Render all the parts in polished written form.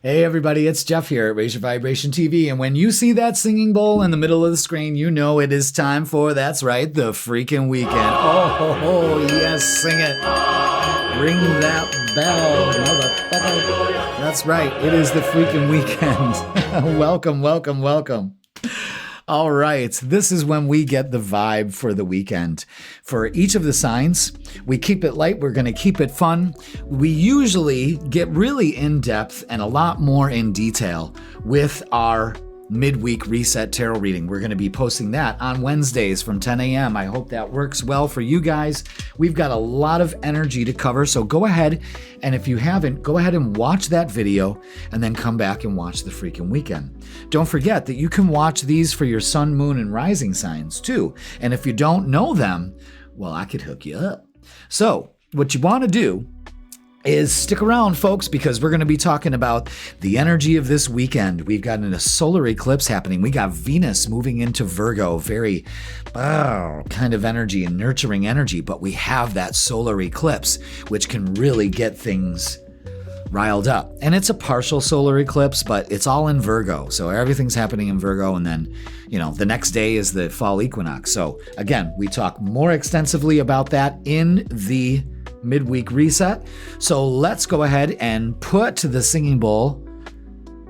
Hey everybody, it's Jeff here at Raise Your Vibration TV, and when you see that singing bowl in the middle of the screen, you know it is time for, that's right, the freaking weekend. Oh, yes, sing it. Ring that bell, motherfucker. That's right, it is the freaking weekend. Welcome, welcome, welcome. All right, this is when we get the vibe for the weekend. For each of the signs, we keep it light, we're going to keep it fun. We usually get really in-depth and a lot more in detail with our midweek reset tarot reading. We're going to be posting that on Wednesdays from 10 a.m. I hope that works well for you guys. We've got a lot of energy to cover, so go ahead, and if you haven't, go ahead and watch that video and then come back and watch the freaking weekend. Don't forget that you can watch these for your sun, moon, and rising signs too. And if you don't know them, well, I could hook you up. So what you want to do is stick around, folks, because we're going to be talking about the energy of this weekend. We've got a solar eclipse happening. We got Venus moving into Virgo, very kind of energy and nurturing energy, but we have that solar eclipse, which can really get things riled up. And it's a partial solar eclipse, but it's all in Virgo. So everything's happening in Virgo, and then, the next day is the fall equinox. So again, we talk more extensively about that in the midweek reset. So let's go ahead and put the singing bowl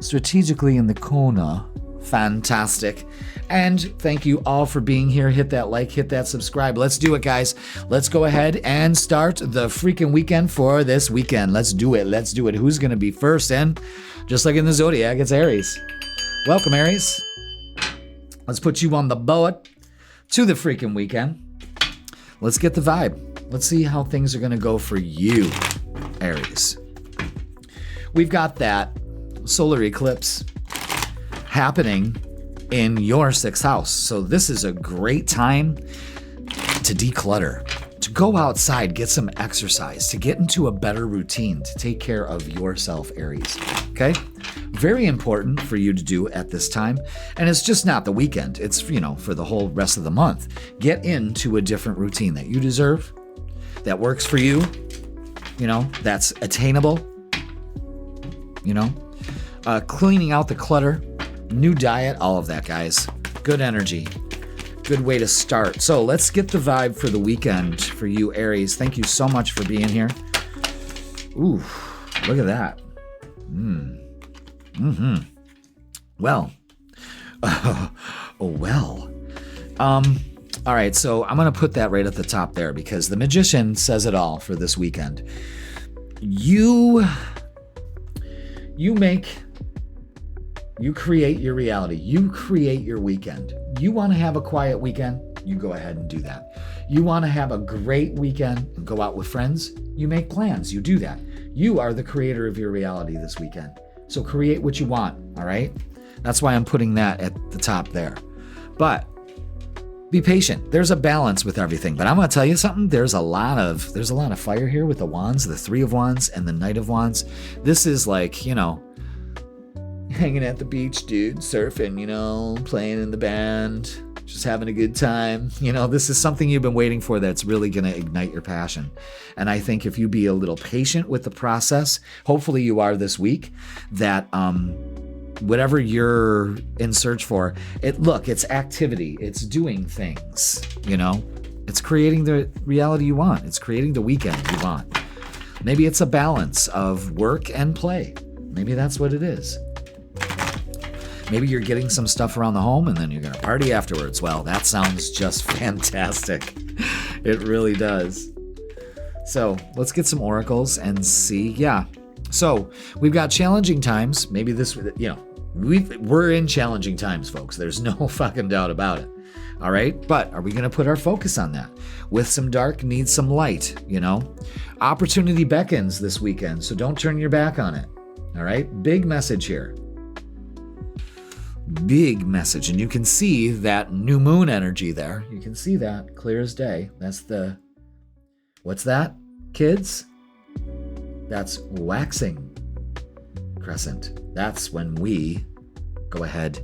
strategically in the corner. Fantastic. And thank you all for being here. Hit that like, hit that subscribe. Let's do it, guys. Let's go ahead and start the freaking weekend for this weekend. Let's do it. Let's do it. Who's going to be first? And just like in the Zodiac, it's Aries. Welcome, Aries. Let's put you on the boat to the freaking weekend. Let's get the vibe. Let's see how things are going to go for you, Aries. We've got that solar eclipse happening in your sixth house. So this is a great time to declutter, to go outside, get some exercise, to get into a better routine, to take care of yourself, Aries. Okay? Very important for you to do at this time. And it's just not the weekend. It's, for the whole rest of the month. Get into a different routine that you deserve, that works for you, that's attainable, cleaning out the clutter, new diet, all of that, guys. Good energy, good way to start. So let's get the vibe for the weekend for you, Aries. Thank you so much for being here. Ooh, look at that. Well, all right, so I'm going to put that right at the top there because the magician says it all for this weekend. You create your reality. You create your weekend. You want to have a quiet weekend? You go ahead and do that. You want to have a great weekend and go out with friends? You make plans. You do that. You are the creator of your reality this weekend. So create what you want, all right? That's why I'm putting that at the top there. But be patient. There's a balance with everything. But I'm going to tell you something. There's a lot of fire here with the wands, the Three of Wands and the Knight of Wands. This is like, hanging at the beach, dude, surfing, playing in the band, just having a good time. This is something you've been waiting for that's really going to ignite your passion. And I think if you be a little patient with the process, hopefully you are this week, that whatever you're in search for, it's activity, it's doing things, it's creating the reality you want. It's creating the weekend you want. Maybe it's a balance of work and play. Maybe that's what it is. Maybe you're getting some stuff around the home and then you're going to party afterwards. Well, that sounds just fantastic. It really does. So let's get some oracles and see. Yeah. So we've got challenging times. Maybe this, we're in challenging times, folks. There's no fucking doubt about it. All right. But are we going to put our focus on that? With some dark needs some light, Opportunity beckons this weekend. So don't turn your back on it. All right. Big message here. Big message. And you can see that new moon energy there. You can see that clear as day. That's what's that, kids? That's waxing crescent. That's when we go ahead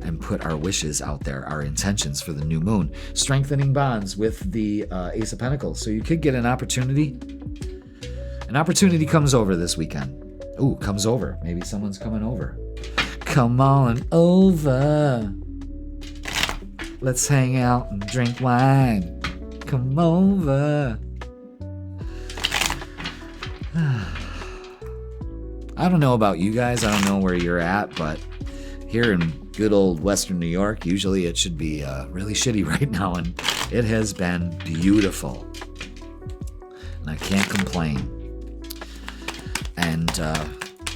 and put our wishes out there, our intentions for the new moon. Strengthening bonds with the Ace of Pentacles. So you could get an opportunity. An opportunity comes over this weekend. Ooh, comes over. Maybe someone's coming over. Come on over. Let's hang out and drink wine. Come over. I don't know about you guys. I don't know where you're at, but here in good old Western New York, usually it should be really shitty right now, and it has been beautiful. And I can't complain. And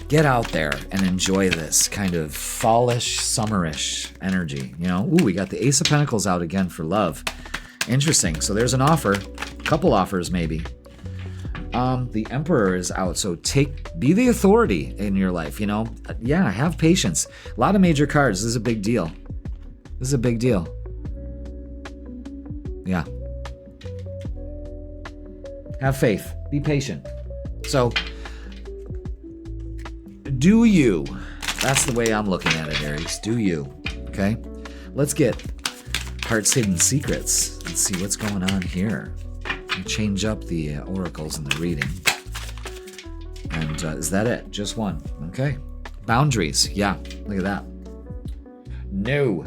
get out there and enjoy this kind of fallish, summerish energy. You know, ooh, we got the Ace of Pentacles out again for love. Interesting. So there's an offer, a couple offers maybe. The Emperor is out, so be the authority in your life, you know. Yeah, have patience. A lot of major cards. This is a big deal. This is a big deal. Yeah. Have faith. Be patient. So, do you. That's the way I'm looking at it, Aries. Do you. Okay? Let's get Heart's Hidden Secrets. Let's see what's going on here. Change up the oracles in the reading. And is that it? Just one. Okay. Boundaries. Yeah. Look at that. No.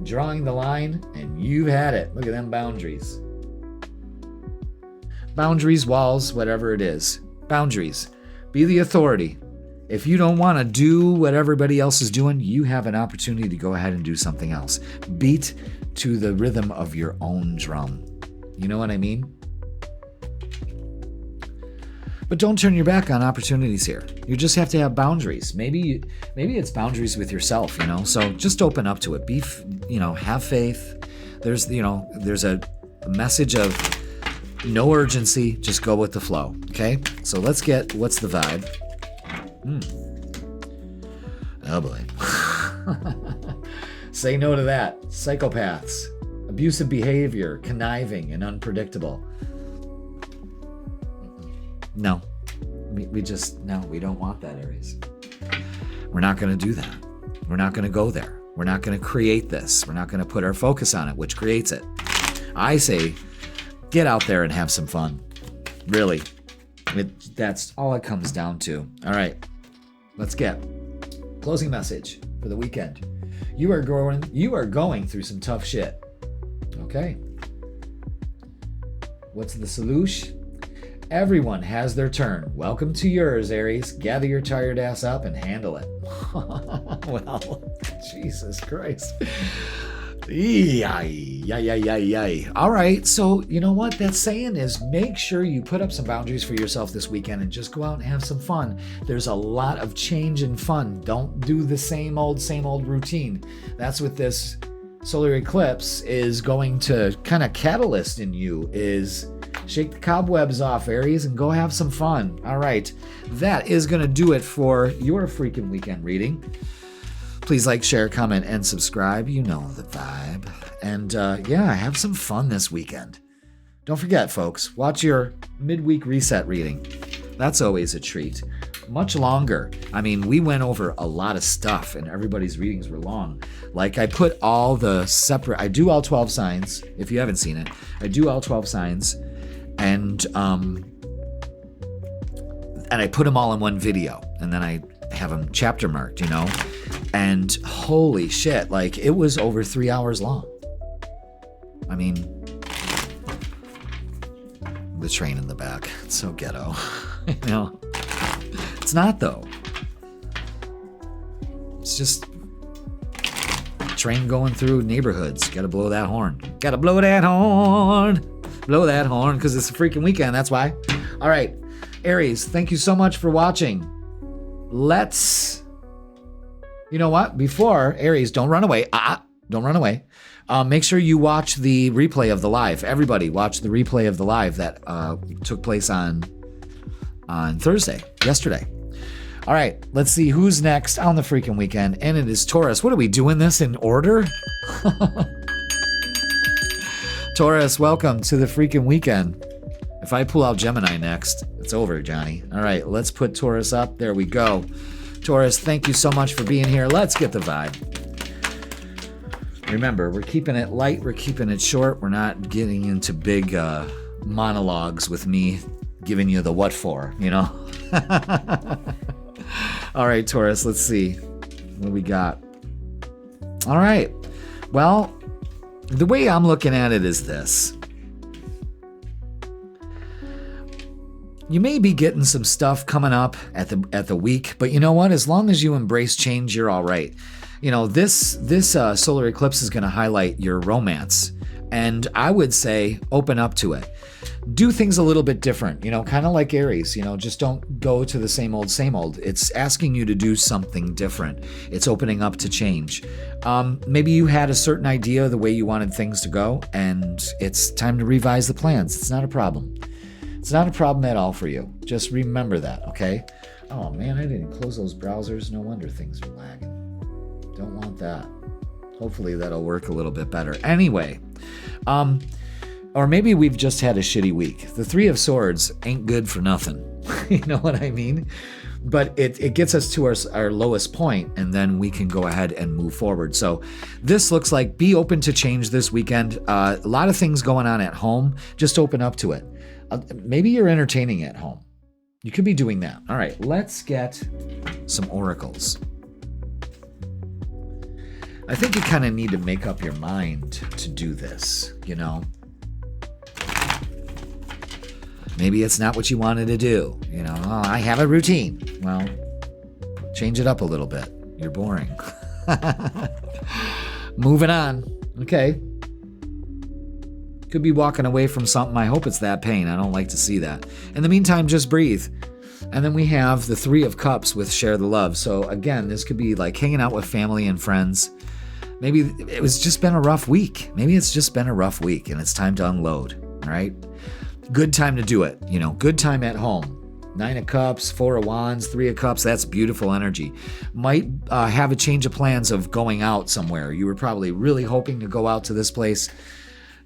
Drawing the line, and you've had it. Look at them boundaries. Boundaries, walls, whatever it is. Boundaries. Be the authority. If you don't want to do what everybody else is doing, you have an opportunity to go ahead and do something else. Beat to the rhythm of your own drum. You know what I mean? But don't turn your back on opportunities here. You just have to have boundaries. Maybe it's boundaries with yourself, you know? So just open up to it. Have faith. There's a message of no urgency. Just go with the flow, okay? So let's get, what's the vibe? Oh boy. Say no to that. Psychopaths. Abusive behavior, conniving, and unpredictable. No, we don't want that, Aries. We're not going to do that. We're not going to go there. We're not going to create this. We're not going to put our focus on it, which creates it. I say, get out there and have some fun. Really. That's all it comes down to. All right, let's get closing message for the weekend. You are going through some tough shit. Okay. What's the solution? Everyone has their turn. Welcome to yours, Aries. Gather your tired ass up and handle it. Well, Jesus Christ. All right, so you know what that's saying is make sure you put up some boundaries for yourself this weekend and just go out and have some fun. There's a lot of change and fun. Don't do the same old routine. That's what this solar eclipse is going to kind of catalyst in you, is shake the cobwebs off, Aries, and go have some fun. All right, that is going to do it for your Freakin' Weekend reading. Please like, share, comment, and subscribe. You know the vibe. And have some fun this weekend. Don't forget, folks, watch your midweek reset reading. That's always a treat. Much longer. I mean, we went over a lot of stuff, and everybody's readings were long. Like, I put all the separate... I do all 12 signs, if you haven't seen it. I do all 12 signs, and I put them all in one video, and then I have them chapter marked, you know? And holy shit, like, it was over 3 hours long. I mean, the train in the back. It's so ghetto. You know? It's not, though. It's just a train going through neighborhoods. Gotta blow that horn. Gotta blow that horn. Blow that horn, because it's a freaking weekend, that's why. All right, Aries, thank you so much for watching. You know what? Before, Aries, don't run away. Don't run away. Make sure you watch the replay of the live. Everybody watch the replay of the live that took place on Thursday, yesterday. All right, let's see who's next on the Freakin' Weekend, and it is Taurus. What are we doing this in order? Taurus, welcome to the Freakin' Weekend. If I pull out Gemini next, it's over, Johnny. All right, let's put Taurus up. There we go. Taurus, thank you so much for being here. Let's get the vibe. Remember, we're keeping it light. We're keeping it short. We're not getting into big monologues with me giving you the what for, you know? All right, Taurus, let's see. What do we got? All right. Well, the way I'm looking at it is this. You may be getting some stuff coming up at the week, but you know what? As long as you embrace change, you're all right. You know, this solar eclipse is going to highlight your romance, and I would say open up to it. Do things a little bit different, you know, kind of like Aries, you know, just don't go to the same old, same old. It's asking you to do something different. It's opening up to change. Maybe you had a certain idea of the way you wanted things to go, and it's time to revise the plans. It's not a problem. It's not a problem at all for you. Just remember that, okay? Oh man, I didn't close those browsers. No wonder things are lagging. Don't want that. Hopefully that'll work a little bit better. Anyway, or maybe we've just had a shitty week. The Three of Swords ain't good for nothing. You know what I mean? But it gets us to our lowest point, and then we can go ahead and move forward. So this looks like be open to change this weekend. A lot of things going on at home. Just open up to it. Maybe you're entertaining at home. You could be doing that. All right, let's get some oracles. I think you kind of need to make up your mind to do this, you know? Maybe it's not what you wanted to do. You know, oh, I have a routine. Well, change it up a little bit. You're boring. Moving on. Okay. Could be walking away from something. I hope it's that pain. I don't like to see that. In the meantime, just breathe. And then we have the Three of Cups with share the love. So again, this could be like hanging out with family and friends. Maybe it was just been a rough week. Maybe it's just been a rough week and it's time to unload. All right. Good time to do it. You know, good time at home. 9 of Cups, 4 of Wands, 3 of Cups. That's beautiful energy. Might have a change of plans of going out somewhere. You were probably really hoping to go out to this place,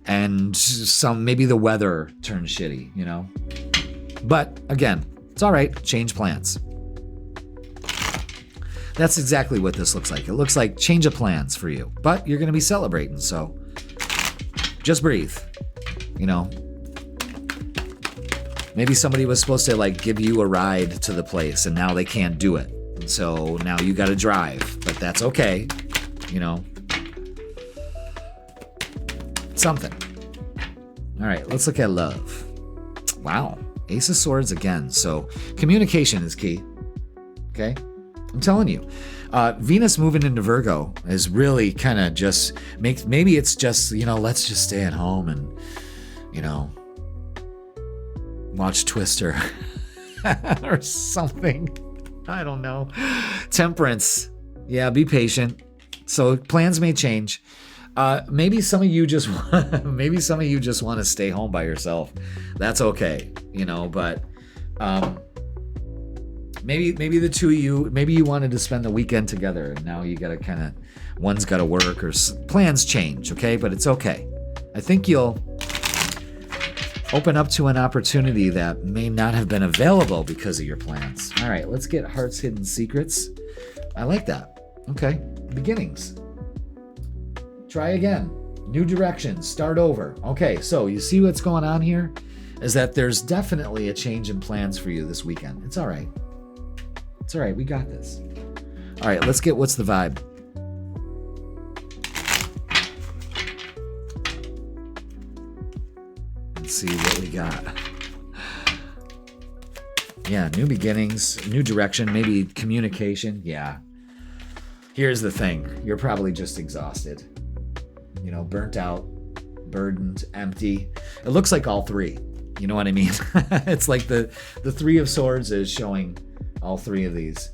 and maybe the weather turned shitty, you know. But again, it's all right. Change plans. That's exactly what this looks like. It looks like change of plans for you, but you're going to be celebrating. So just breathe, you know. Maybe somebody was supposed to like give you a ride to the place and now they can't do it. And so now you got to drive, but that's okay. You know, something. All right, let's look at love. Wow. Ace of Swords again. So communication is key. Okay. I'm telling you, Venus moving into Virgo is really kind of just maybe it's just, you know, let's just stay at home and, you know, watch Twister or something. I don't know. Temperance. Yeah, be patient. So plans may change. Maybe some of you just want to stay home by yourself. That's okay, you know, but maybe the two of you, maybe you wanted to spend the weekend together and now you got to one's got to work or plans change, okay? But it's okay. I think you'll open up to an opportunity that may not have been available because of your plans. All right, let's get Heart's Hidden Secrets. I like that. Okay, beginnings. Try again. New direction. Start over. Okay, so you see what's going on here? Is that there's definitely a change in plans for you this weekend. It's all right. It's all right. We got this. All right, let's get what's the vibe. See what we got. Yeah, new beginnings, new direction, maybe communication. Yeah. Here's the thing. You're probably just exhausted. You know, burnt out, burdened, empty. It looks like all three. You know what I mean? It's like the Three of Swords is showing all three of these.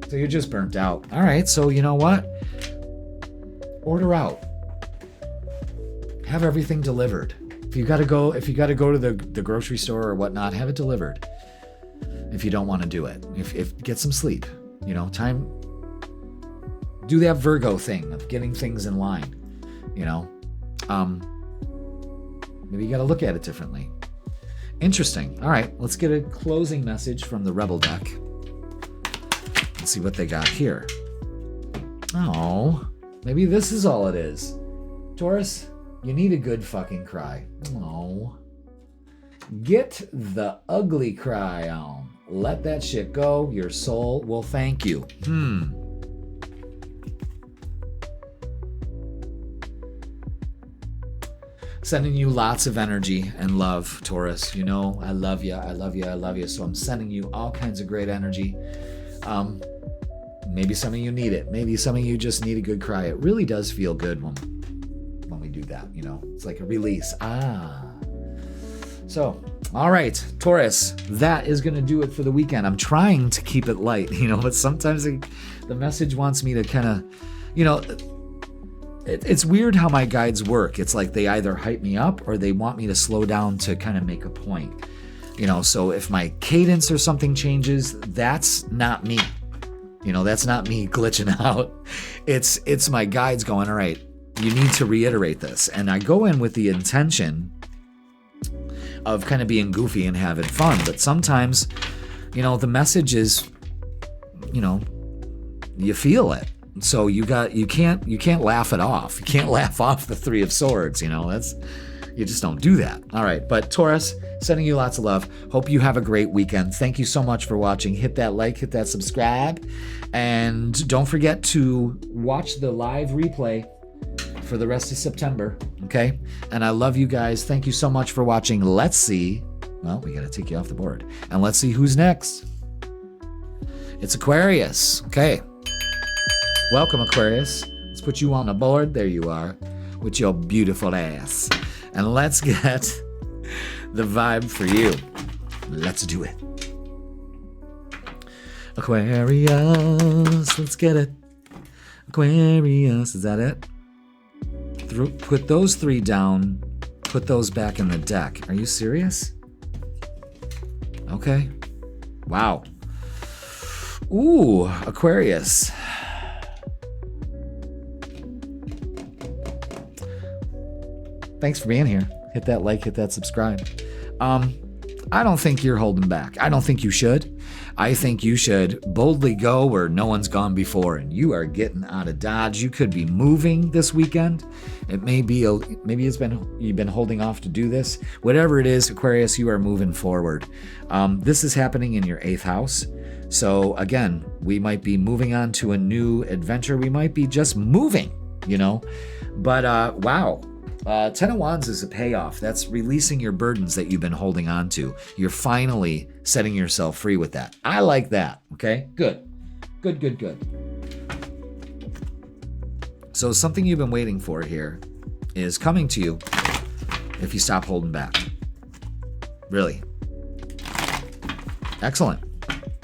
So you're just burnt out. All right, so you know what? Order out. Have everything delivered. If you gotta go to the grocery store or whatnot, have it delivered. If you don't want to do it, if get some sleep, you know, time. Do that Virgo thing of getting things in line, you know. Maybe you got to look at it differently. Interesting. All right, let's get a closing message from the Rebel deck. Let's see what they got here. Oh, maybe this is all it is. Taurus, you need a good fucking cry. Oh. Get the ugly cry on. Let that shit go. Your soul will thank you. Sending you lots of energy and love, Taurus. You know, I love you. I love you. I love you. So I'm sending you all kinds of great energy. Maybe some of you need it. Maybe some of you just need a good cry. It really does feel good when we do that, you know. It's like a release. So, all right, Taurus, that is going to do it for the weekend. I'm trying to keep it light, you know, but sometimes the message wants me to kind of, you know, it's weird how my guides work. It's like they either hype me up or they want me to slow down to kind of make a point. You know, so if my cadence or something changes, that's not me. You know, that's not me glitching out. It's my guides going, all right, you need to reiterate this. And I go in with the intention of kind of being goofy and having fun. But sometimes, you know, the message is, you know, you feel it. So you can't laugh it off. You can't laugh off the Three of Swords, you know. You just don't do that. All right, but Taurus, sending you lots of love. Hope you have a great weekend. Thank you so much for watching. Hit that like, hit that subscribe, and don't forget to watch the live replay for the rest of September, okay? And I love you guys. Thank you so much for watching. Let's see. Well, we got to take you off the board. And let's see who's next. It's Aquarius. Okay. Welcome, Aquarius. Let's put you on the board. There you are with your beautiful ass. And let's get the vibe for you. Let's do it. Aquarius, let's get it. Aquarius, is that it? Put those three down. Put those back in the deck. Are you serious? Okay. Wow. Ooh, Aquarius. Thanks for being here. Hit that like, hit that subscribe. I don't think you're holding back. I don't think you should. I think you should boldly go where no one's gone before, and you are getting out of Dodge. You could be moving this weekend. It may be you've been holding off to do this. Whatever it is, Aquarius, you are moving forward. This is happening in your 8th house. So again, we might be moving on to a new adventure. We might be just moving, you know. But wow. 10 of Wands is a payoff. That's releasing your burdens that you've been holding on to. You're finally setting yourself free with that. I like that. Okay, good. Good. So something you've been waiting for here is coming to you if you stop holding back. Really. Excellent.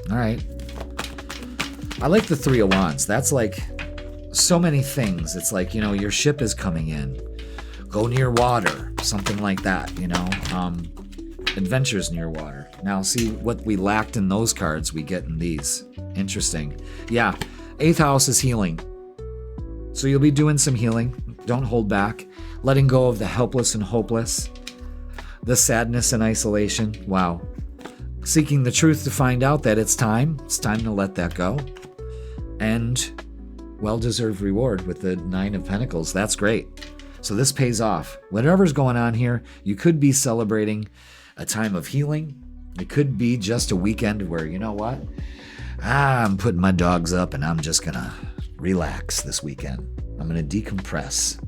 All right. I like the 3 of Wands. That's like so many things. It's like, you know, your ship is coming in. Go near water, something like that, you know. Adventures near water. Now, see what we lacked in those cards, we get in these. Interesting. Yeah, 8th house is healing. So you'll be doing some healing. Don't hold back. Letting go of the helpless and hopeless. The sadness and isolation. Wow. Seeking the truth to find out that it's time. It's time to let that go. And well-deserved reward with the 9 of Pentacles. That's great. So this pays off. Whatever's going on here, you could be celebrating a time of healing. It could be just a weekend where, you know what? I'm putting my dogs up and I'm just going to relax this weekend. I'm going to decompress.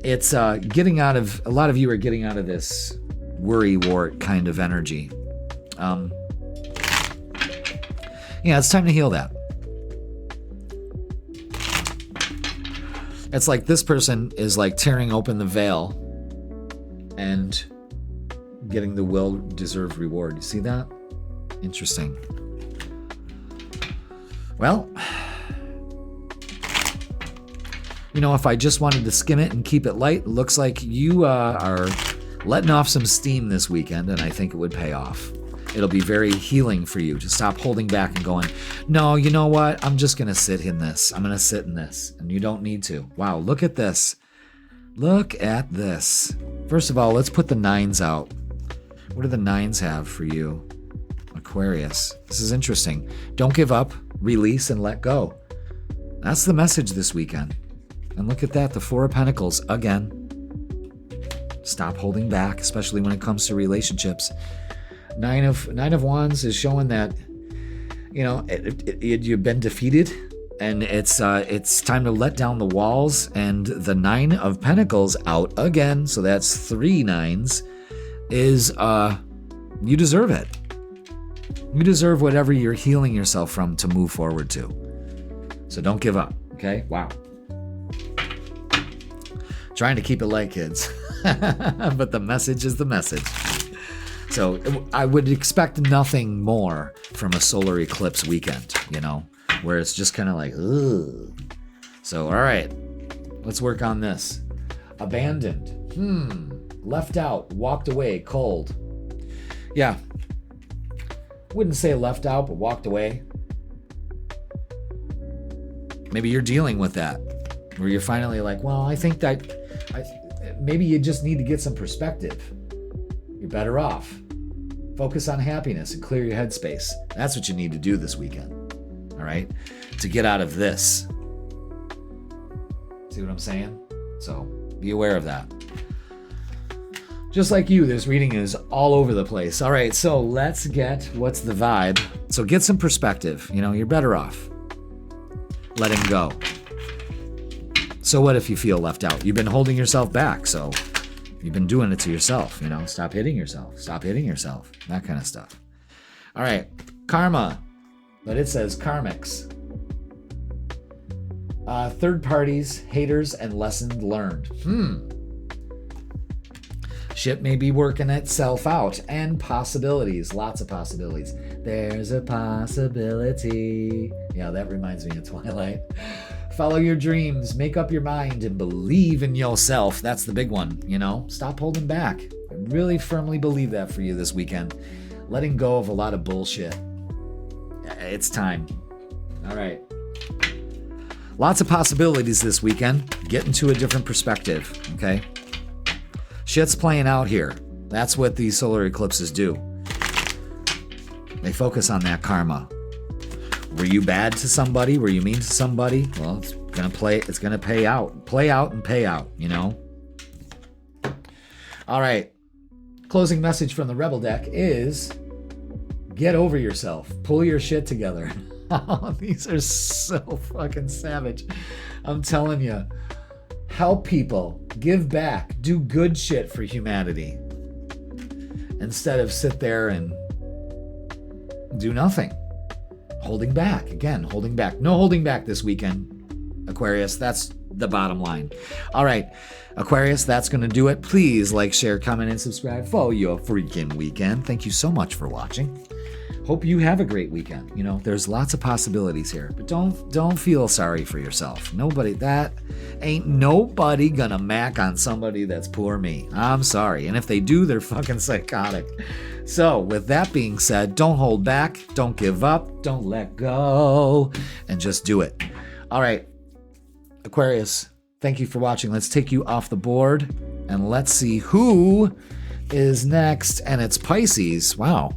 It's getting out of, a lot of you are getting out of this worry-wart kind of energy. Yeah, it's time to heal that. It's like this person is like tearing open the veil and getting the well-deserved reward. You see that? Interesting. Well, you know, if I just wanted to skim it and keep it light, it looks like you are letting off some steam this weekend, and I think it would pay off. It'll be very healing for you to stop holding back and going, no, you know what? I'm just going to sit in this. I'm going to sit in this. And you don't need to. Wow, look at this. Look at this. First of all, let's put the 9s out. What do the 9s have for you? Aquarius. This is interesting. Don't give up, release, and let go. That's the message this weekend. And look at that, the 4 of Pentacles again. Stop holding back, especially when it comes to relationships. Nine of Wands is showing that, you know, you've been defeated, and it's time to let down the walls. And the Nine of Pentacles out again, so that's 3 nines, is you deserve it. You deserve whatever you're healing yourself from to move forward to. So don't give up, okay? Wow. Trying to keep it light, kids. But the message is the message. So I would expect nothing more from a solar eclipse weekend, you know, where it's just kind of like, ugh. So, all right, let's work on this. Abandoned. Left out, walked away, cold. Yeah. Wouldn't say left out, but walked away. Maybe you're dealing with that, where you're finally like, well, I think that maybe you just need to get some perspective. You're better off. Focus on happiness and clear your headspace. That's what you need to do this weekend, all right? To get out of this. See what I'm saying? So be aware of that. Just like you, this reading is all over the place. All right, so let's get what's the vibe. So get some perspective. You know, you're better off letting go. So what if you feel left out? You've been holding yourself back, so you've been doing it to yourself, you know? Stop hitting yourself. Stop hitting yourself. That kind of stuff. All right, karma. But it says karmics. Third parties, haters, and lessons learned. Shit may be working itself out, and possibilities, lots of possibilities. There's a possibility. Yeah, that reminds me of Twilight. Follow your dreams, make up your mind, and believe in yourself. That's the big one, you know? Stop holding back. I really firmly believe that for you this weekend. Letting go of a lot of bullshit. It's time. All right. Lots of possibilities this weekend. Get into a different perspective, okay? Shit's playing out here. That's what these solar eclipses do. They focus on that karma. Were you bad to somebody? Were you mean to somebody? Well, it's gonna pay out. Play out and pay out, you know? All right. Closing message from the Rebel deck is get over yourself. Pull your shit together. Oh, these are so fucking savage. I'm telling you. Help people, give back, do good shit for humanity. Instead of sit there and do nothing. Holding back. Again, holding back. No holding back this weekend, Aquarius. That's the bottom line. All right, Aquarius, that's going to do it. Please like, share, comment, and subscribe for your freaking weekend. Thank you so much for watching. Hope you have a great weekend. You know, there's lots of possibilities here, but don't feel sorry for yourself. Ain't nobody gonna mac on somebody that's poor me. I'm sorry. And if they do, they're fucking psychotic. So with that being said, don't hold back, don't give up, don't let go, and just do it. All right, Aquarius, thank you for watching. Let's take you off the board and let's see who is next. And it's Pisces. Wow.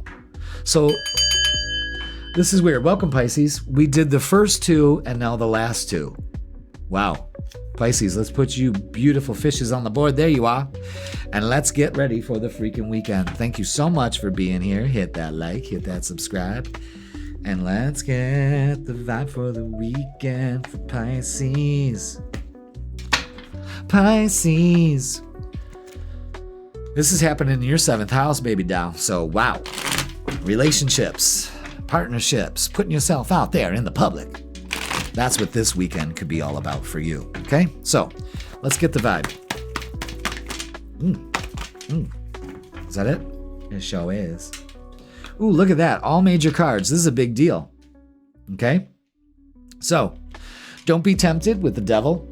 So this is weird. Welcome, Pisces. We did the first two and now the last two. Wow. Pisces, let's put you beautiful fishes on the board. There you are. And let's get ready for the freaking weekend. Thank you so much for being here. Hit that like, hit that subscribe. And let's get the vibe for the weekend for Pisces. Pisces. This is happening in your 7th house, baby doll. So, wow. Relationships, partnerships, putting yourself out there in the public. That's what this weekend could be all about for you. Okay? So, let's get the vibe. Is that it? It sure is. Ooh, look at that. All major cards. This is a big deal. Okay? So, don't be tempted with the devil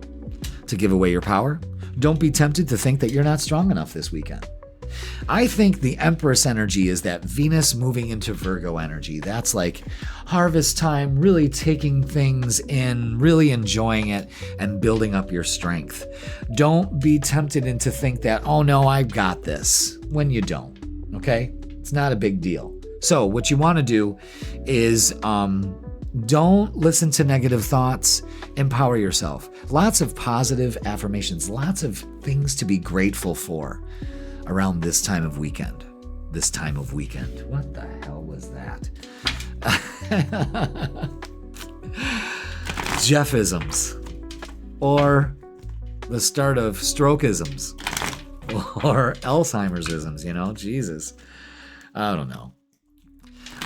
to give away your power. Don't be tempted to think that you're not strong enough this weekend. I think the Empress energy is that Venus moving into Virgo energy. That's like harvest time, really taking things in, really enjoying it, and building up your strength. Don't be tempted into think that, oh no, I've got this, when you don't, okay? It's not a big deal. So what you want to do is don't listen to negative thoughts. Empower yourself. Lots of positive affirmations, lots of things to be grateful for around this time of weekend. this time of weekend. What the hell was that? Jeffisms, or the start of strokeisms, or Alzheimer's-isms, you know? Jesus. I don't know.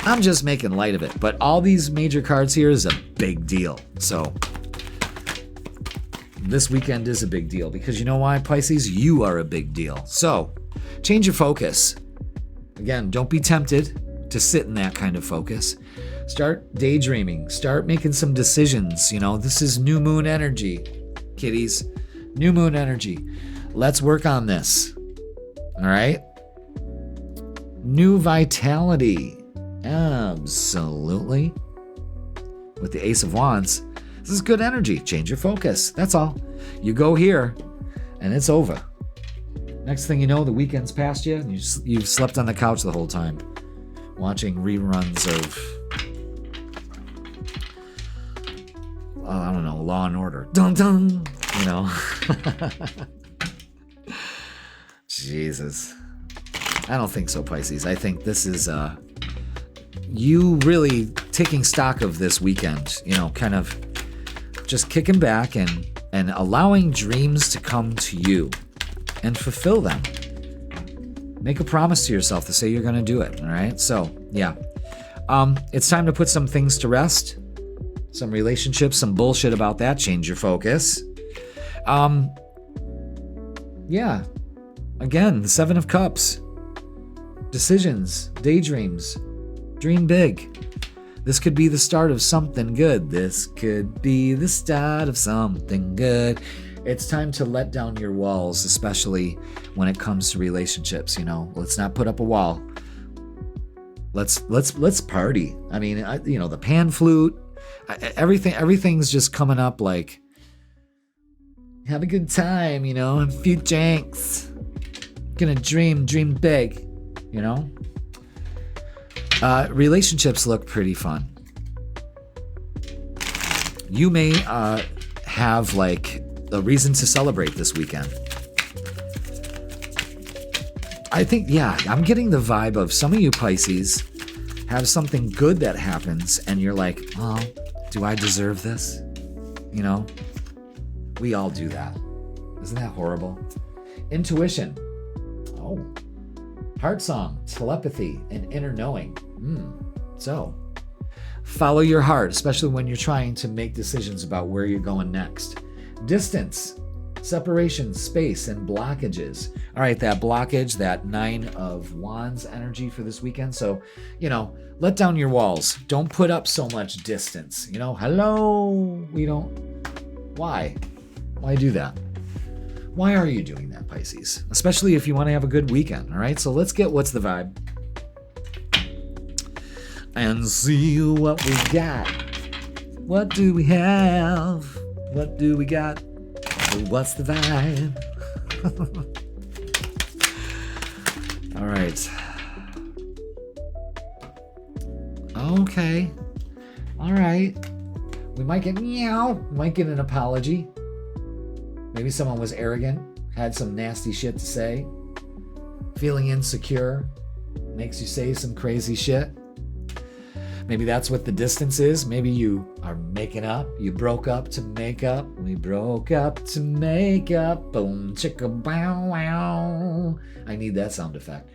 I'm just making light of it, but all these major cards here is a big deal. So this weekend is a big deal because you know why, Pisces? You are a big deal. So change your focus. Again, don't be tempted to sit in that kind of focus. Start daydreaming. Start making some decisions. You know, this is new moon energy, kiddies. New moon energy. Let's work on this. All right? New vitality. Absolutely. With the Ace of Wands, this is good energy. Change your focus. That's all. You go here, and it's over. Next thing you know, the weekend's past you, and you've slept on the couch the whole time, watching reruns of, I don't know, Law and Order. Dun dun. You know. Jesus. I don't think so, Pisces. I think this is you really taking stock of this weekend, you know, kind of just kicking back and allowing dreams to come to you and fulfill them. Make a promise to yourself to say you're going to do it, all right? So, yeah. It's time to put some things to rest. Some relationships, some bullshit about that. Change your focus. Yeah. Again, the Seven of Cups. Decisions, daydreams. Dream big. This could be the start of something good. This could be the start of something good. It's time to let down your walls, especially when it comes to relationships, you know. Let's not put up a wall. Let's party. I mean, you know, the pan flute, everything's just coming up like, have a good time, you know, a few drinks. Gonna dream big, you know. Relationships look pretty fun. You may have like a reason to celebrate this weekend. I think, yeah, I'm getting the vibe of some of you Pisces have something good that happens and you're like, oh, do I deserve this? You know, we all do that. Isn't that horrible? Intuition. Oh. Heart song, telepathy, and inner knowing. So, follow your heart, especially when you're trying to make decisions about where you're going next. Distance, separation, space, and blockages. All right, that blockage, that Nine of Wands energy for this weekend. So, you know, let down your walls. Don't put up so much distance. You know, hello, we don't. Why? Why do that? Why are you doing that, Pisces? Especially if you want to have a good weekend, all right? So let's get what's the vibe and see what we got. What do we have? What do we got? What's the vibe? All right. Okay. All right. We might get meow. Might get an apology. Maybe someone was arrogant, had some nasty shit to say. Feeling insecure makes you say some crazy shit. Maybe that's what the distance is. Maybe you are making up. You broke up to make up. We broke up to make up. Boom, chicka, bow, wow. I need that sound effect.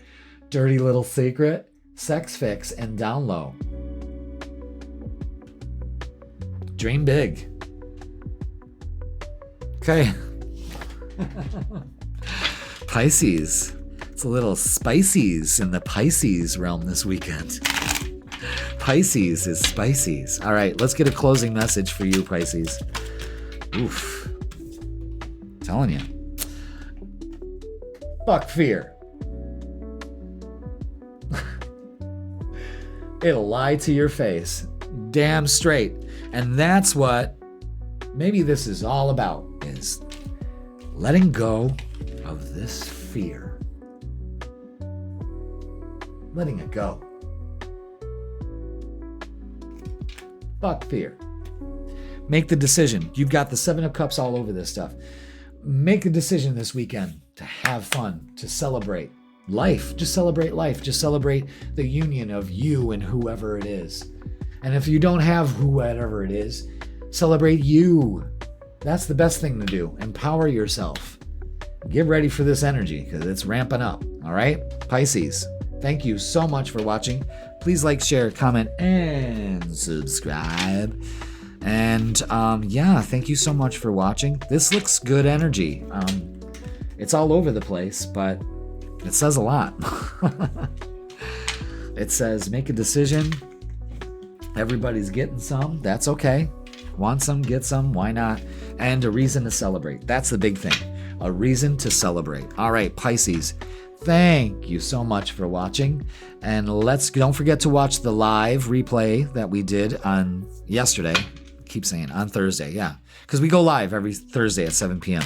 Dirty little secret, sex fix, and down low. Dream big. Okay. Pisces. It's a little spices in the Pisces realm this weekend. Pisces is spices. All right, let's get a closing message for you, Pisces. Oof. I'm telling you. Fuck fear. It'll lie to your face. Damn straight. And that's what maybe this is all about, is letting go of this fear. Letting it go. Fuck fear. Make the decision. You've got the Seven of Cups all over this stuff. Make a decision this weekend to have fun, to celebrate, life. Just celebrate life. Just celebrate the union of you and whoever it is. And if you don't have whoever it is, celebrate you. That's the best thing to do. Empower yourself. Get ready for this energy because it's ramping up. All right, Pisces, thank you so much for watching. Please like, share, comment, and subscribe. And yeah, thank you so much for watching. This looks good energy. It's all over the place, but it says a lot. It says make a decision. Everybody's getting some. That's okay. Want some, get some. Why not? And a reason to celebrate. That's the big thing. A reason to celebrate. All right, Pisces, thank you so much for watching. And don't forget to watch the live replay that we did on yesterday. I keep saying on Thursday, yeah. Because we go live every Thursday at 7 p.m.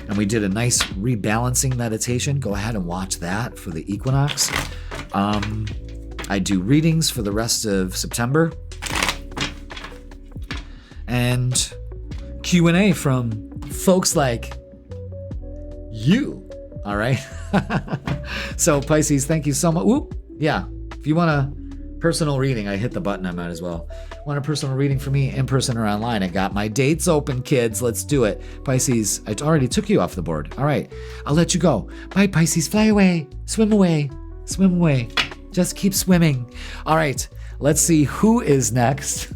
And we did a nice rebalancing meditation. Go ahead and watch that for the equinox. I do readings for the rest of September. And Q&A from folks like you. All right. So Pisces, thank you so much. Whoop. Yeah. If you want a personal reading, I hit the button. I might as well. Want a personal reading for me in person or online? I got my dates open, kids. Let's do it. Pisces, I already took you off the board. All right. I'll let you go. Bye, Pisces. Fly away. Swim away. Swim away. Just keep swimming. All right. Let's see who is next.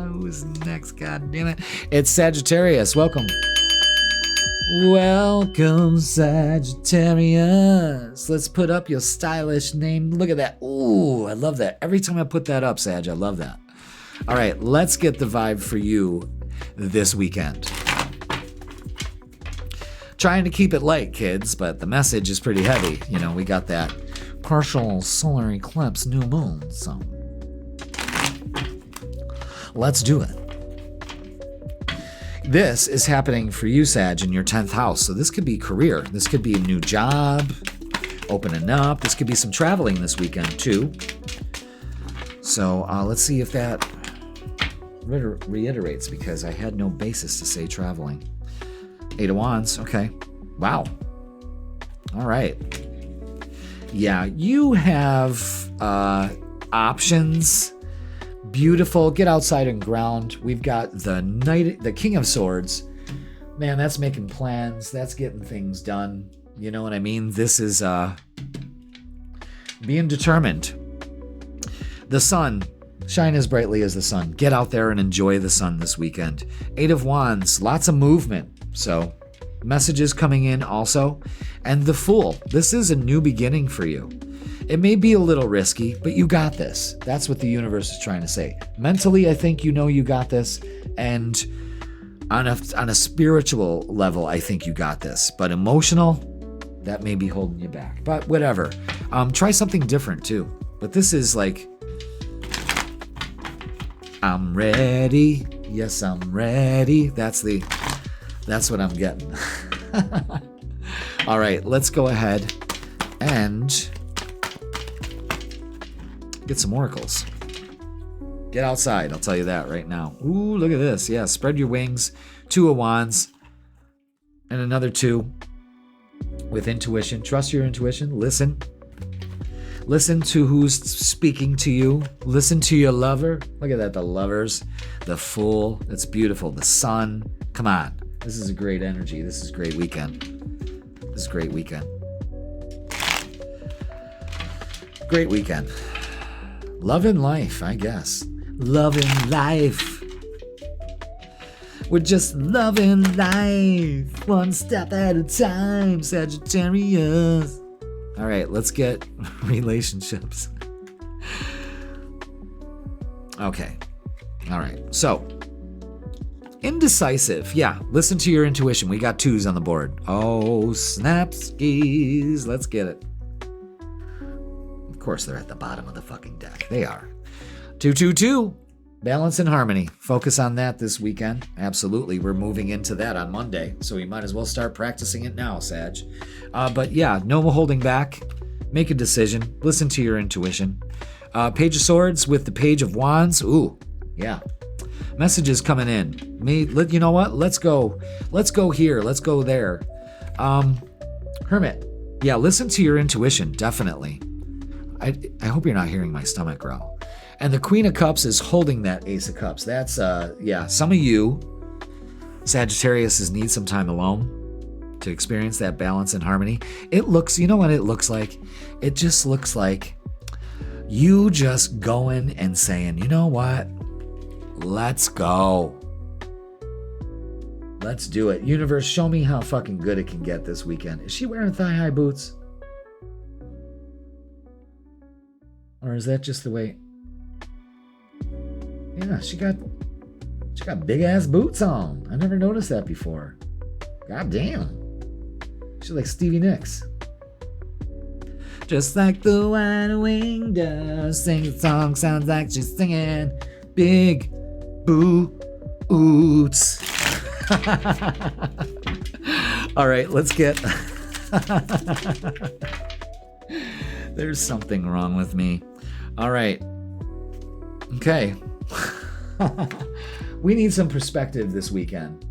Who's next? God damn it. It's Sagittarius. Welcome. Welcome, Sagittarius. Let's put up your stylish name. Look at that. Ooh, I love that. Every time I put that up, Sag, I love that. All right, let's get the vibe for you this weekend. Trying to keep it light, kids, but the message is pretty heavy. You know, we got that partial solar eclipse, new moon, so let's do it. This is happening for you, Sag, in your 10th house. So this could be career. This could be a new job, opening up. This could be some traveling this weekend, too. So let's see if that reiterates, because I had no basis to say traveling. 8 of Wands. Okay. Wow. All right. Yeah, you have options. Beautiful. Get outside and ground. We've got the King of Swords. Man, that's making plans. That's getting things done. You know what I mean? This is being determined. The sun. Shine as brightly as the sun. Get out there and enjoy the sun this weekend. 8 of Wands. Lots of movement. So, messages coming in also. And the Fool. This is a new beginning for you. It may be a little risky, but you got this. That's what the universe is trying to say. Mentally, I think you know you got this. And on a spiritual level, I think you got this. But emotional, that may be holding you back. But whatever. Try something different too. But this is like, I'm ready. Yes, I'm ready. That's what I'm getting. All right, let's go ahead and get some oracles. Get outside, I'll tell you that right now. Ooh, look at this. Yeah, spread your wings. 2 of Wands. And another 2 with intuition. Trust your intuition. Listen. Listen to who's speaking to you. Listen to your lover. Look at that, the Lovers. The Fool. It's beautiful. The Sun. Come on. This is a great energy. This is a great weekend. This is a great weekend. Great weekend. Loving life, I guess. Loving life. We're just loving life. One step at a time, Sagittarius. All right, let's get relationships. Okay. All right. So, indecisive. Yeah, listen to your intuition. We got 2s on the board. Oh, snap skis. Let's get it. Of course, they're at the bottom of the fucking deck. They are. 2, 2, 2. Balance and harmony. Focus on that this weekend. Absolutely. We're moving into that on Monday, so we might as well start practicing it now, Sag. But yeah, no holding back. Make a decision. Listen to your intuition. Page of Swords with the Page of Wands. Ooh, yeah. Messages coming in. You know what? Let's go here. Let's go there. Hermit. Yeah, listen to your intuition, definitely. I hope you're not hearing my stomach growl. And the Queen of Cups is holding that Ace of Cups. That's, yeah, some of you, Sagittarius, need some time alone to experience that balance and harmony. It looks, you know what it looks like? It just looks like you just going and saying, you know what? Let's go. Let's do it. Universe, show me how fucking good it can get this weekend. Is she wearing thigh-high boots? Or is that just the way? Yeah, she got big-ass boots on. I never noticed that before. God damn. She's like Stevie Nicks. Just like the wide wing does, sing a song, sounds like she's singing big boots. All right, let's get... There's something wrong with me. All right. Okay. We need some perspective this weekend.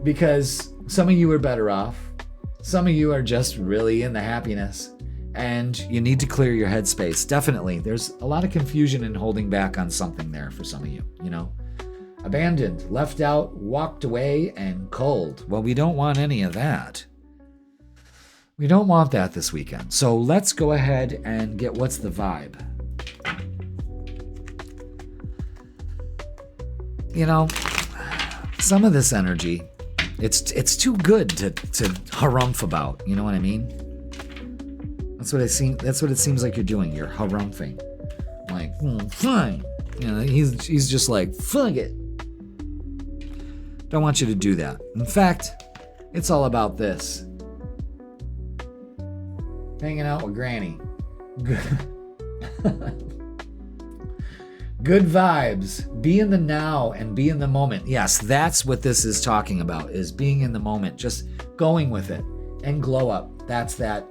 Because some of you are better off. Some of you are just really in the happiness. And you need to clear your headspace. Definitely. There's a lot of confusion and holding back on something there for some of you, you know? Abandoned, left out, walked away, and cold. Well, we don't want any of that. We don't want that this weekend. So let's go ahead and get what's the vibe. You know, some of this energy, it's too good to harumph about. You know what I mean? That's what it seems like you're doing. You're harumphing. Like, fine. You know, he's just like, fuck it. Don't want you to do that. In fact, it's all about this. Hanging out with Granny. Good vibes. Be in the now and be in the moment. Yes, that's what this is talking about, is being in the moment. Just going with it and glow up. That's that.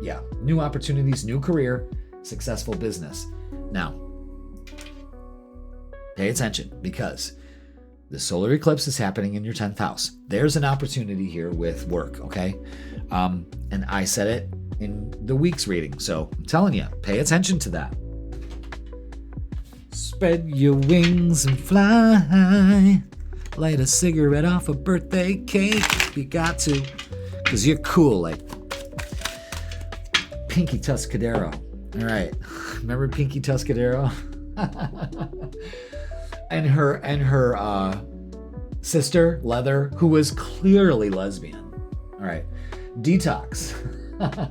Yeah. New opportunities, new career, successful business. Now, pay attention because the solar eclipse is happening in your 10th house. There's an opportunity here with work, okay? And I said it in the week's reading, so I'm telling you, pay attention to that. Spread your wings and fly. Light a cigarette off a birthday cake. You got to, because you're cool, like Pinky Tuscadero. All right, remember Pinky Tuscadero? and her sister, Leather, who was clearly lesbian. All right, detox.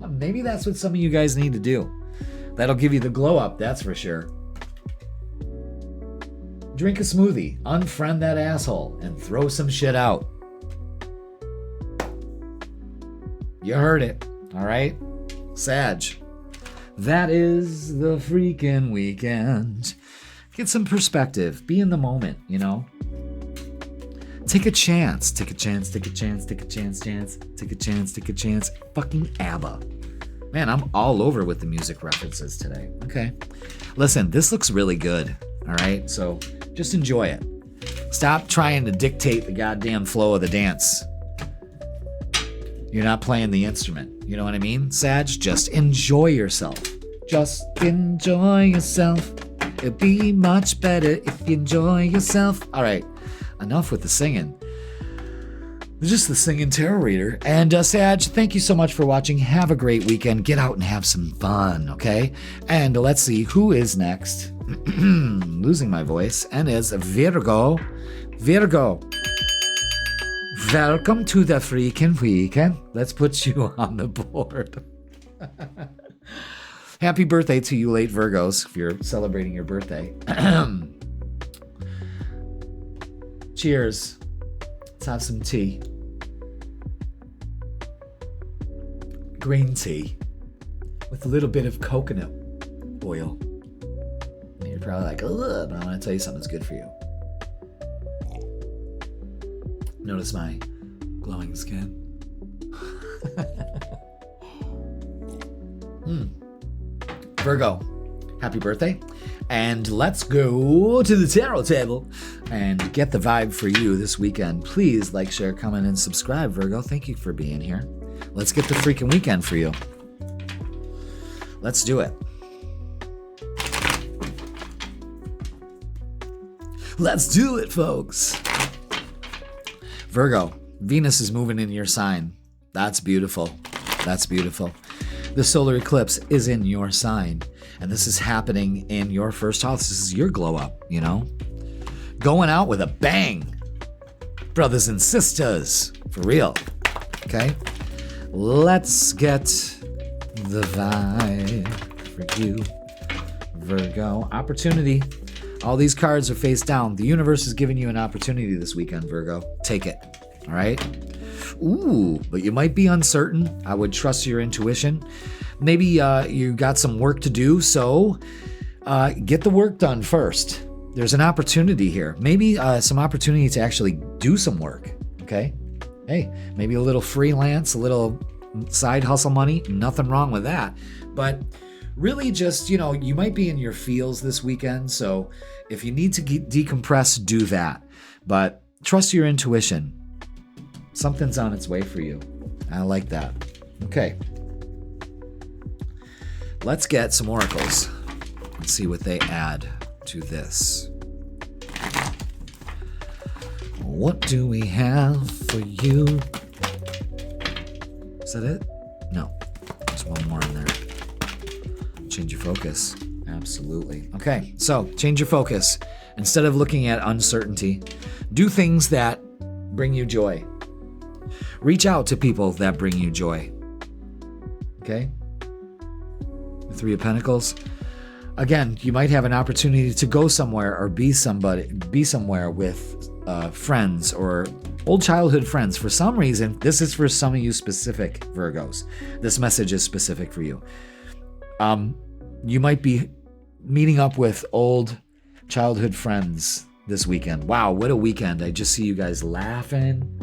Maybe that's what some of you guys need to do. That'll give you the glow up, that's for sure. Drink a smoothie, unfriend that asshole, and throw some shit out. You heard it, all right? Sag. That is the freaking weekend. Get some perspective. Be in the moment, you know? Take a chance. Take a chance, take a chance, take a chance, take a chance, take a chance. Fucking ABBA. Man, I'm all over with the music references today. Okay. Listen, this looks really good, all right? So just enjoy it. Stop trying to dictate the goddamn flow of the dance. You're not playing the instrument. You know what I mean, Sag? Just enjoy yourself. Just enjoy yourself. It'll be much better if you enjoy yourself. All right, enough with the singing. Just the singing tarot reader. And Sag, thank you so much for watching. Have a great weekend. Get out and have some fun, okay? And let's see who is next. Losing my voice. And is Virgo. Virgo. Welcome to the freaking weekend. Let's put you on the board. Happy birthday to you late Virgos if you're celebrating your birthday. Cheers. Let's have some tea. Green tea with a little bit of coconut oil. And you're probably like, ugh, but I want to tell you something that's good for you. Notice my glowing skin. Virgo, happy birthday. And let's go to the tarot table and get the vibe for you this weekend. Please like, share, comment, and subscribe, Virgo. Thank you for being here. Let's get the freaking weekend for you. Let's do it. Let's do it, folks. Virgo, Venus is moving in your sign. That's beautiful. That's beautiful. The solar eclipse is in your sign, and this is happening in your first house. This is your glow up, you know? Going out with a bang. Brothers and sisters, for real. Okay? Let's get the vibe for you, Virgo. Opportunity. All these cards are face down. The universe is giving you an opportunity this weekend, Virgo. Take it. All right? Ooh, but you might be uncertain. I would trust your intuition. Maybe you got some work to do, so get the work done first. There's an opportunity here. Maybe some opportunity to actually do some work, okay? Hey, maybe a little freelance, a little side hustle money. Nothing wrong with that. But really just, you might be in your feels this weekend, so if you need to decompress, do that. But trust your intuition. Something's on its way for you. I like that. Okay. Let's get some oracles. Let's see what they add to this. What do we have for you? Is that it? No. There's one more in there. Change your focus. Absolutely. Okay, so change your focus. Instead of looking at uncertainty, do things that bring you joy. Reach out to people that bring you joy. Okay? The Three of Pentacles. Again, you might have an opportunity to go somewhere or be somewhere with friends or old childhood friends. For some reason, this is for some of you specific Virgos. This message is specific for you. You might be meeting up with old childhood friends this weekend. Wow, what a weekend. I just see you guys laughing.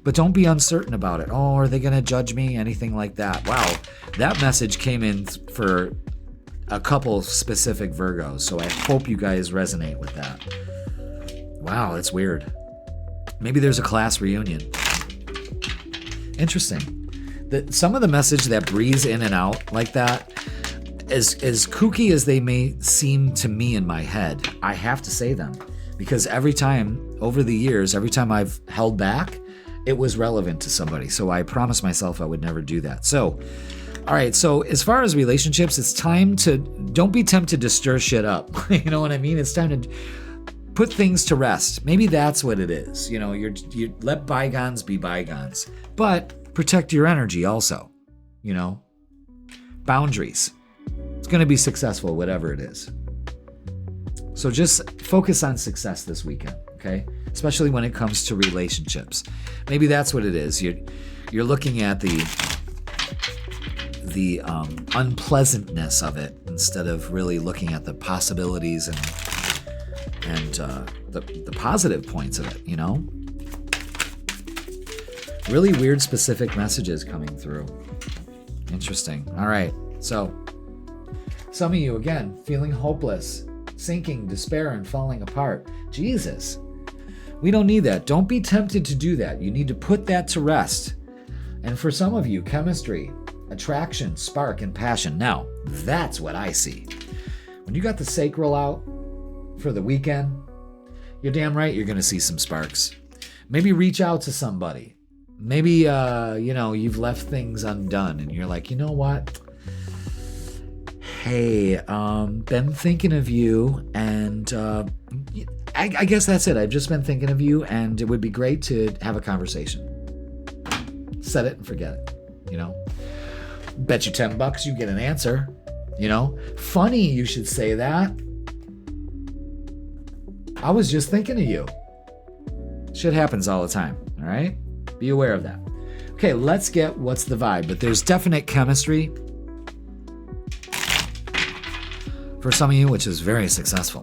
But don't be uncertain about it. Oh, are they going to judge me? Anything like that. Wow, that message came in for a couple specific Virgos, so I hope you guys resonate with that. Wow, that's weird. Maybe there's a class reunion. Interesting. Some of the message that breathes in and out like that, as kooky as they may seem to me in my head, I have to say them. Because every time, over the years, every time I've held back, it was relevant to somebody. So I promised myself I would never do that. So, all right. So as far as relationships, it's time to, don't be tempted to stir shit up. You know what I mean? It's time to put things to rest. Maybe that's what it is. You let bygones be bygones. But protect your energy also. Boundaries. It's going to be successful, whatever it is. So just focus on success this weekend, okay? Especially when it comes to relationships. Maybe that's what it is. You're looking at the unpleasantness of it instead of really looking at the possibilities and the positive points of it, Really weird specific messages coming through. Interesting. All right. So some of you, again, feeling hopeless, sinking, despair, and falling apart. Jesus. We don't need that. Don't be tempted to do that. You need to put that to rest. And for some of you, chemistry, attraction, spark, and passion. Now, that's what I see. When you got the sacral out for the weekend, you're damn right you're going to see some sparks. Maybe reach out to somebody. Maybe, you've left things undone and you're like, you know what? Hey, been thinking of you, and I guess that's it. I've just been thinking of you, and it would be great to have a conversation. Set it and forget it, Bet you $10 you get an answer, Funny you should say that. I was just thinking of you. Shit happens all the time, all right? Be aware of that. Okay, let's get what's the vibe, but there's definite chemistry for some of you, which is very successful.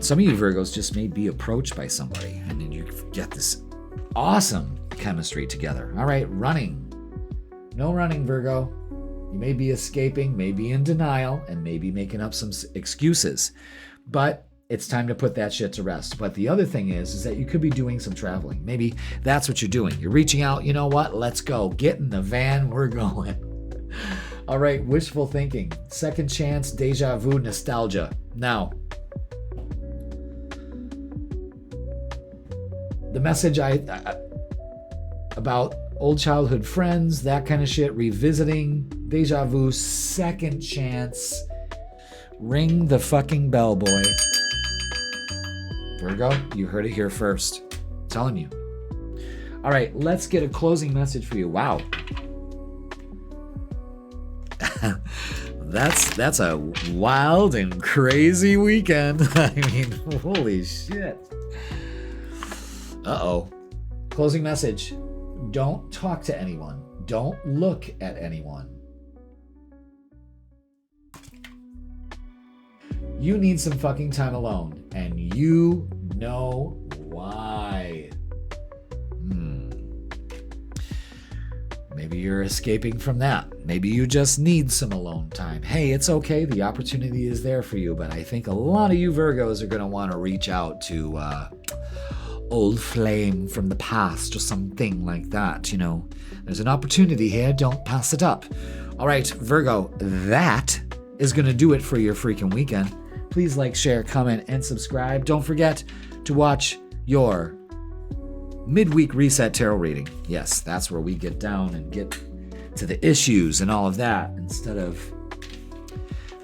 Some of you Virgos just may be approached by somebody and then you get this awesome chemistry together. All right, running. No running, Virgo. You may be escaping, may be in denial, and maybe making up some excuses. But it's time to put that shit to rest. But the other thing is that you could be doing some traveling. Maybe that's what you're doing. You're reaching out, you know what? Let's go. Get in the van. We're going. All right, wishful thinking. Second chance, deja vu, nostalgia. Now, the message about old childhood friends, that kind of shit, revisiting, deja vu, second chance. Ring the fucking bell, boy. Virgo, you heard it here first. I'm telling you. All right, let's get a closing message for you. Wow. That's a wild and crazy weekend. I mean, holy shit. Uh-oh. Closing message. Don't talk to anyone. Don't look at anyone. You need some fucking time alone, and you know why. Maybe you're escaping from that. Maybe you just need some alone time. Hey, it's okay. The opportunity is there for you, but I think a lot of you Virgos are going to want to reach out to old flame from the past or something like that. You know, there's an opportunity here. Don't pass it up. All right, Virgo, that is going to do it for your freaking weekend. Please like, share, comment, and subscribe. Don't forget to watch your midweek reset tarot reading. Yes, that's where we get down and get to the issues and all of that instead of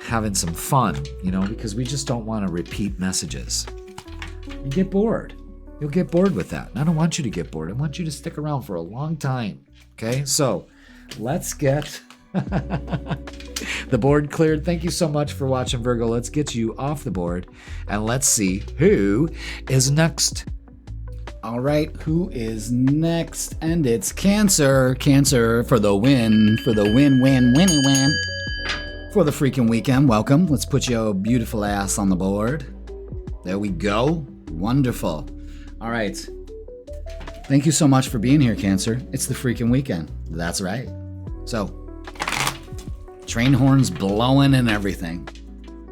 having some fun, you know, because we just don't want to repeat messages. You get bored. You'll get bored with that. And I don't want you to get bored. I want you to stick around for a long time. Okay, so let's get the board cleared. Thank you so much for watching, Virgo. Let's get you off the board and let's see who is next. All right, who is next? And it's Cancer. Cancer for the win, for the win. For the freaking weekend. Welcome. Let's put your beautiful ass on the board. There we go. Wonderful. All right. Thank you so much for being here, Cancer. It's the freaking weekend. That's right. So, train horns blowing and everything.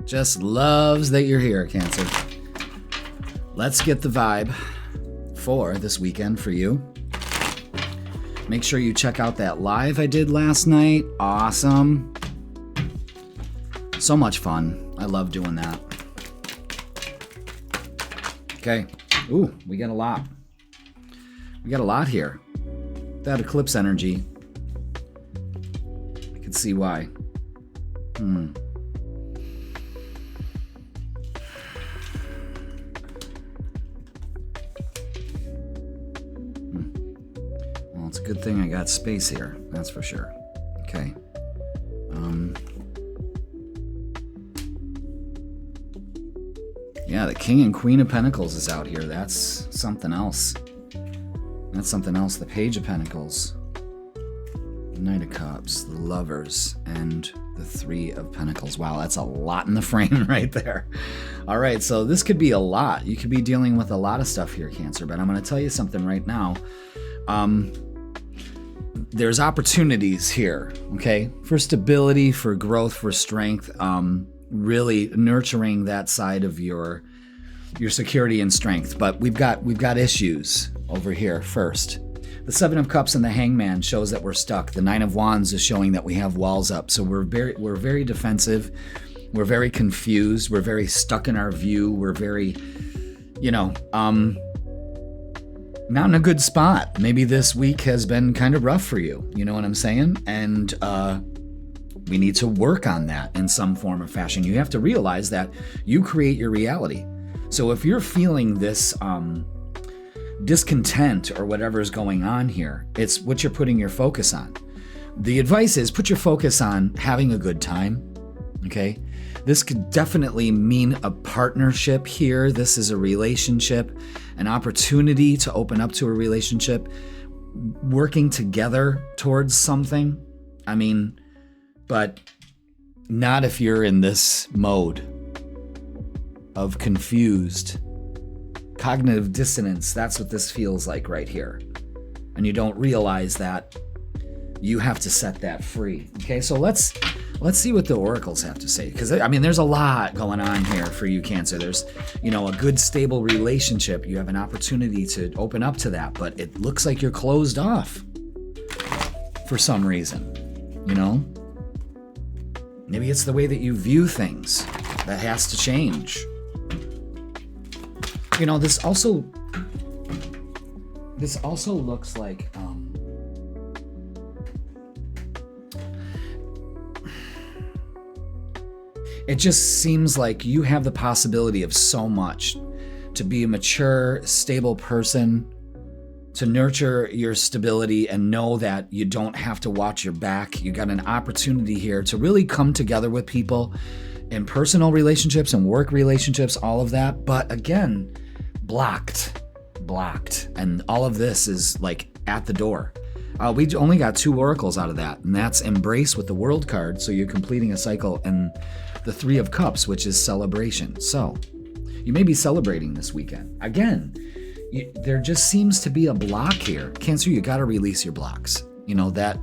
Just loves that you're here, Cancer. Let's get the vibe for this weekend for you. Make sure you check out that live I did last night. Awesome. So much fun. I love doing that. Okay. Ooh, we got a lot. We got a lot here. That eclipse energy. I can see why. Well, it's a good thing I got space here. That's for sure. Okay. Yeah, the King and Queen of Pentacles is out here. That's something else. That's something else. The Page of Pentacles, the Knight of Cups, the Lovers, and the Three of Pentacles. Wow, that's a lot in the frame right there. All right, so this could be a lot. You could be dealing with a lot of stuff here, Cancer, but I'm going to tell you something right now. There's opportunities here, okay? For stability, for growth, for strength, really nurturing that side of your security and strength. But we've got issues over here first. The Seven of Cups and the Hangman shows that we're stuck. The Nine of Wands is showing that we have walls up. So we're very defensive. We're very confused. We're very stuck in our view. We're very, not in a good spot. Maybe this week has been kind of rough for you. You know what I'm saying? And we need to work on that in some form or fashion. You have to realize that you create your reality. So if you're feeling this discontent or whatever is going on here, it's what you're putting your focus on. The advice is put your focus on having a good time, okay? This could definitely mean a partnership here. This is a relationship, an opportunity to open up to a relationship, working together towards something. I mean, but not if you're in this mode of confused, cognitive dissonance. That's what this feels like right here. And you don't realize that you have to set that free. Okay, so let's Let's see what the oracles have to say. Because, I mean, there's a lot going on here for you, Cancer. There's, a good, stable relationship. You have an opportunity to open up to that. But it looks like you're closed off for some reason, Maybe it's the way that you view things that has to change. This also looks like... It just seems like you have the possibility of so much, to be a mature, stable person, to nurture your stability and know that you don't have to watch your back. You got an opportunity here to really come together with people in personal relationships and work relationships, all of that. But again, blocked. And all of this is like at the door. We only got 2 oracles out of that, and that's Embrace with the World card, so you're completing a cycle, and the 3 of Cups, which is celebration. So you may be celebrating this weekend. Again, there just seems to be a block here. Cancer, you got to release your blocks. That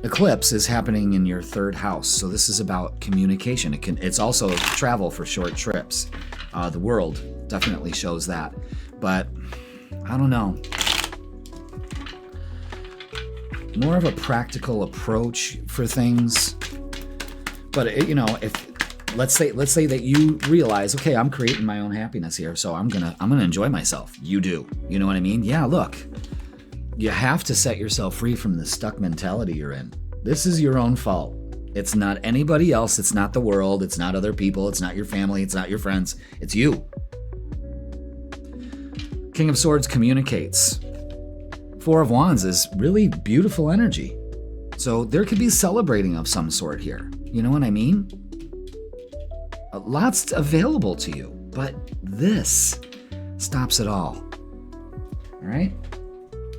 eclipse is happening in your 3rd house, so this is about communication. It's also travel for short trips. The world definitely shows that, but I don't know. More of a practical approach for things. But if let's say that you realize, okay, I'm creating my own happiness here, so I'm gonna enjoy myself. You do. You know what I mean? Yeah, look. You have to set yourself free from the stuck mentality you're in. This is your own fault. It's not anybody else. It's not the world. It's not other people. It's not your family. It's not your friends. It's you. King of Swords communicates. 4 of Wands is really beautiful energy. So there could be celebrating of some sort here. You know what I mean? Lots available to you, but this stops it all. All right?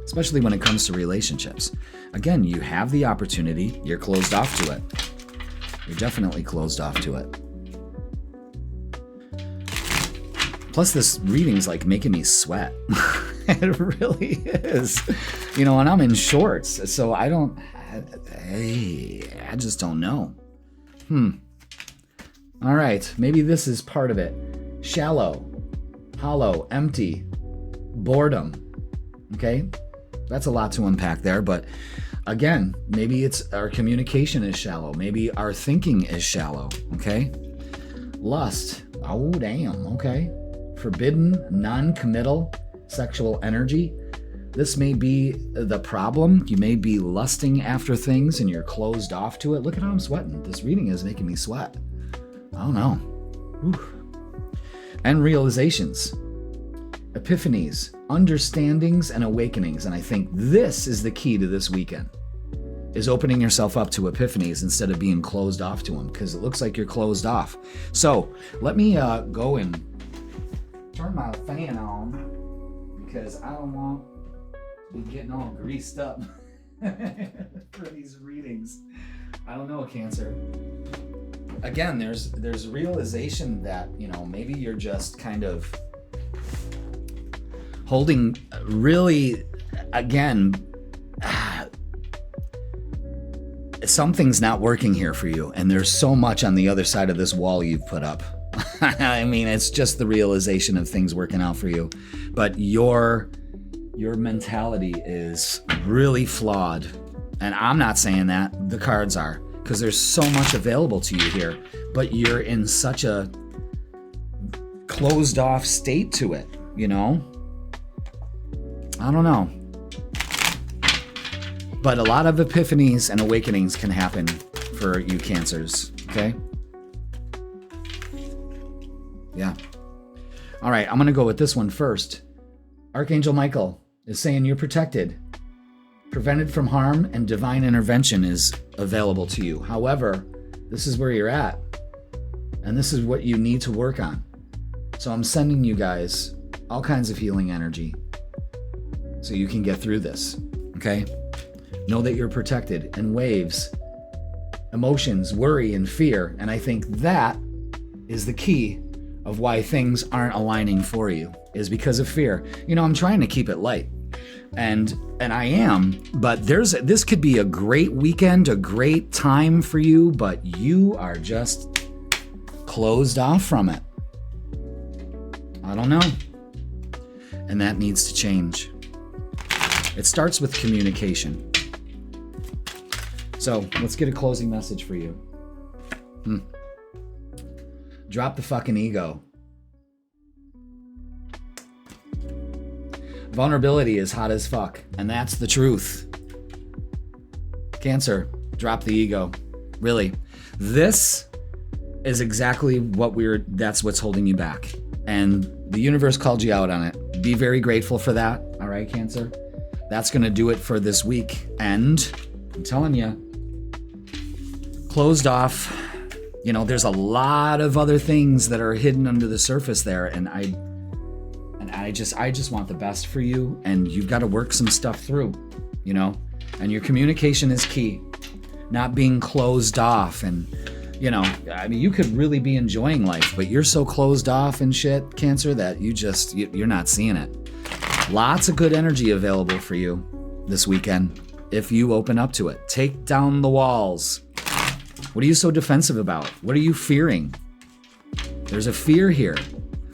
Especially when it comes to relationships. Again, you have the opportunity. You're closed off to it. You're definitely closed off to it. Plus, this reading's like making me sweat. It really is. And I'm in shorts, so I just don't know. All right, maybe this is part of it. Shallow, hollow, empty, boredom. Okay, that's a lot to unpack there, but again, maybe it's our communication is shallow. Maybe our thinking is shallow. Okay, lust. Oh, damn. Okay, forbidden, non-committal sexual energy. This may be the problem. You may be lusting after things and you're closed off to it. Look at how I'm sweating. This reading is making me sweat. I don't know. And realizations, epiphanies, understandings, and awakenings. And I think this is the key to this weekend, is opening yourself up to epiphanies instead of being closed off to them, because it looks like you're closed off. So let me go and turn my fan on, because I don't want to be getting all greased up for these readings. I don't know, Cancer. Again, there's realization that, maybe you're just kind of holding really, again, something's not working here for you, and there's so much on the other side of this wall you've put up. I mean, it's just the realization of things working out for you, but your mentality is really flawed. And I'm not saying that, the cards are, because there's so much available to you here, but you're in such a closed off state to it, I don't know. But a lot of epiphanies and awakenings can happen for you Cancers, okay? Yeah. All right, I'm going to go with this one first. Archangel Michael is saying you're protected, prevented from harm, and divine intervention is available to you. However, this is where you're at, and this is what you need to work on. So I'm sending you guys all kinds of healing energy so you can get through this, okay? Know that you're protected, and waves, emotions, worry, and fear. And I think that is the key of why things aren't aligning for you, is because of fear. I'm trying to keep it light. And I am, but this could be a great weekend, a great time for you, but you are just closed off from it. I don't know. And that needs to change. It starts with communication. So let's get a closing message for you. Drop the fucking ego. Vulnerability is hot as fuck, and that's the truth. Cancer, drop the ego. Really. This is exactly that's what's holding you back. And the universe called you out on it. Be very grateful for that. All right, Cancer? That's going to do it for this week. And I'm telling you, closed off. You know, there's a lot of other things that are hidden under the surface there. And I just want the best for you. And you've got to work some stuff through, you know, and your communication is key. Not being closed off. And, you know, I mean, you could really be enjoying life, but you're so closed off and shit, Cancer, that you're not seeing it. Lots of good energy available for you this weekend if you open up to it. Take down the walls. What are you so defensive about? What are you fearing? There's a fear here.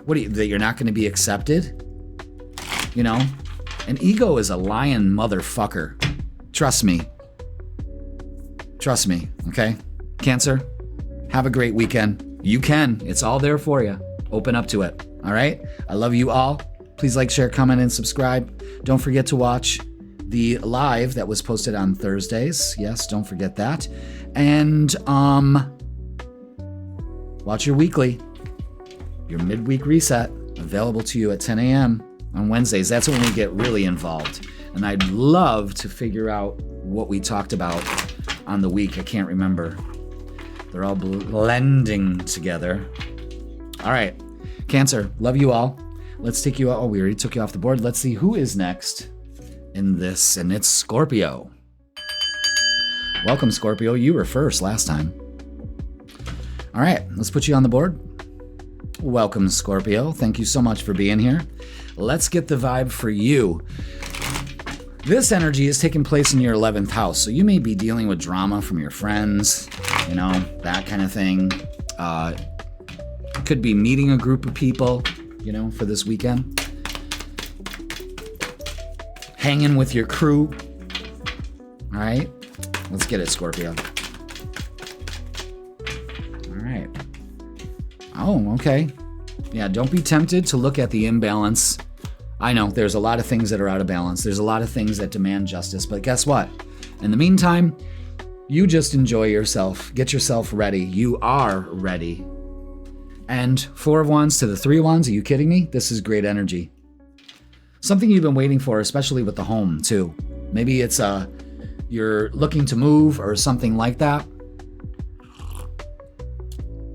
That you're not going to be accepted? You know? An ego is a lying motherfucker. Trust me. Trust me, okay? Cancer, have a great weekend. You can. It's all there for you. Open up to it, all right? I love you all. Please like, share, comment, and subscribe. Don't forget to watch the live that was posted on Thursdays. Yes, don't forget that. And watch your weekly, your midweek reset, available to you at 10 a.m. on Wednesdays. That's when we get really involved. And I'd love to figure out what we talked about on the week. I can't remember. They're all blending together. All right, Cancer, love you all. Let's take you out. Oh, we already took you off the board. Let's see who is next in this, and it's Scorpio. Welcome, Scorpio. You were first last time. All right, let's put you on the board. Welcome, Scorpio. Thank you so much for being here. Let's get the vibe for you. This energy is taking place in your 11th house, so you may be dealing with drama from your friends, you know, that kind of thing. Could be meeting a group of people, you know, for this weekend. Hanging with your crew. All right, let's get it, Scorpio. All right. Oh, okay. Yeah, don't be tempted to look at the imbalance. I know there's a lot of things that are out of balance. There's a lot of things that demand justice, but guess what? In the meantime, you just enjoy yourself. Get yourself ready. You are ready. And 4 of Wands to the 3 of Wands. Are you kidding me? This is great energy. Something you've been waiting for, especially with the home, too. Maybe it's you're looking to move or something like that.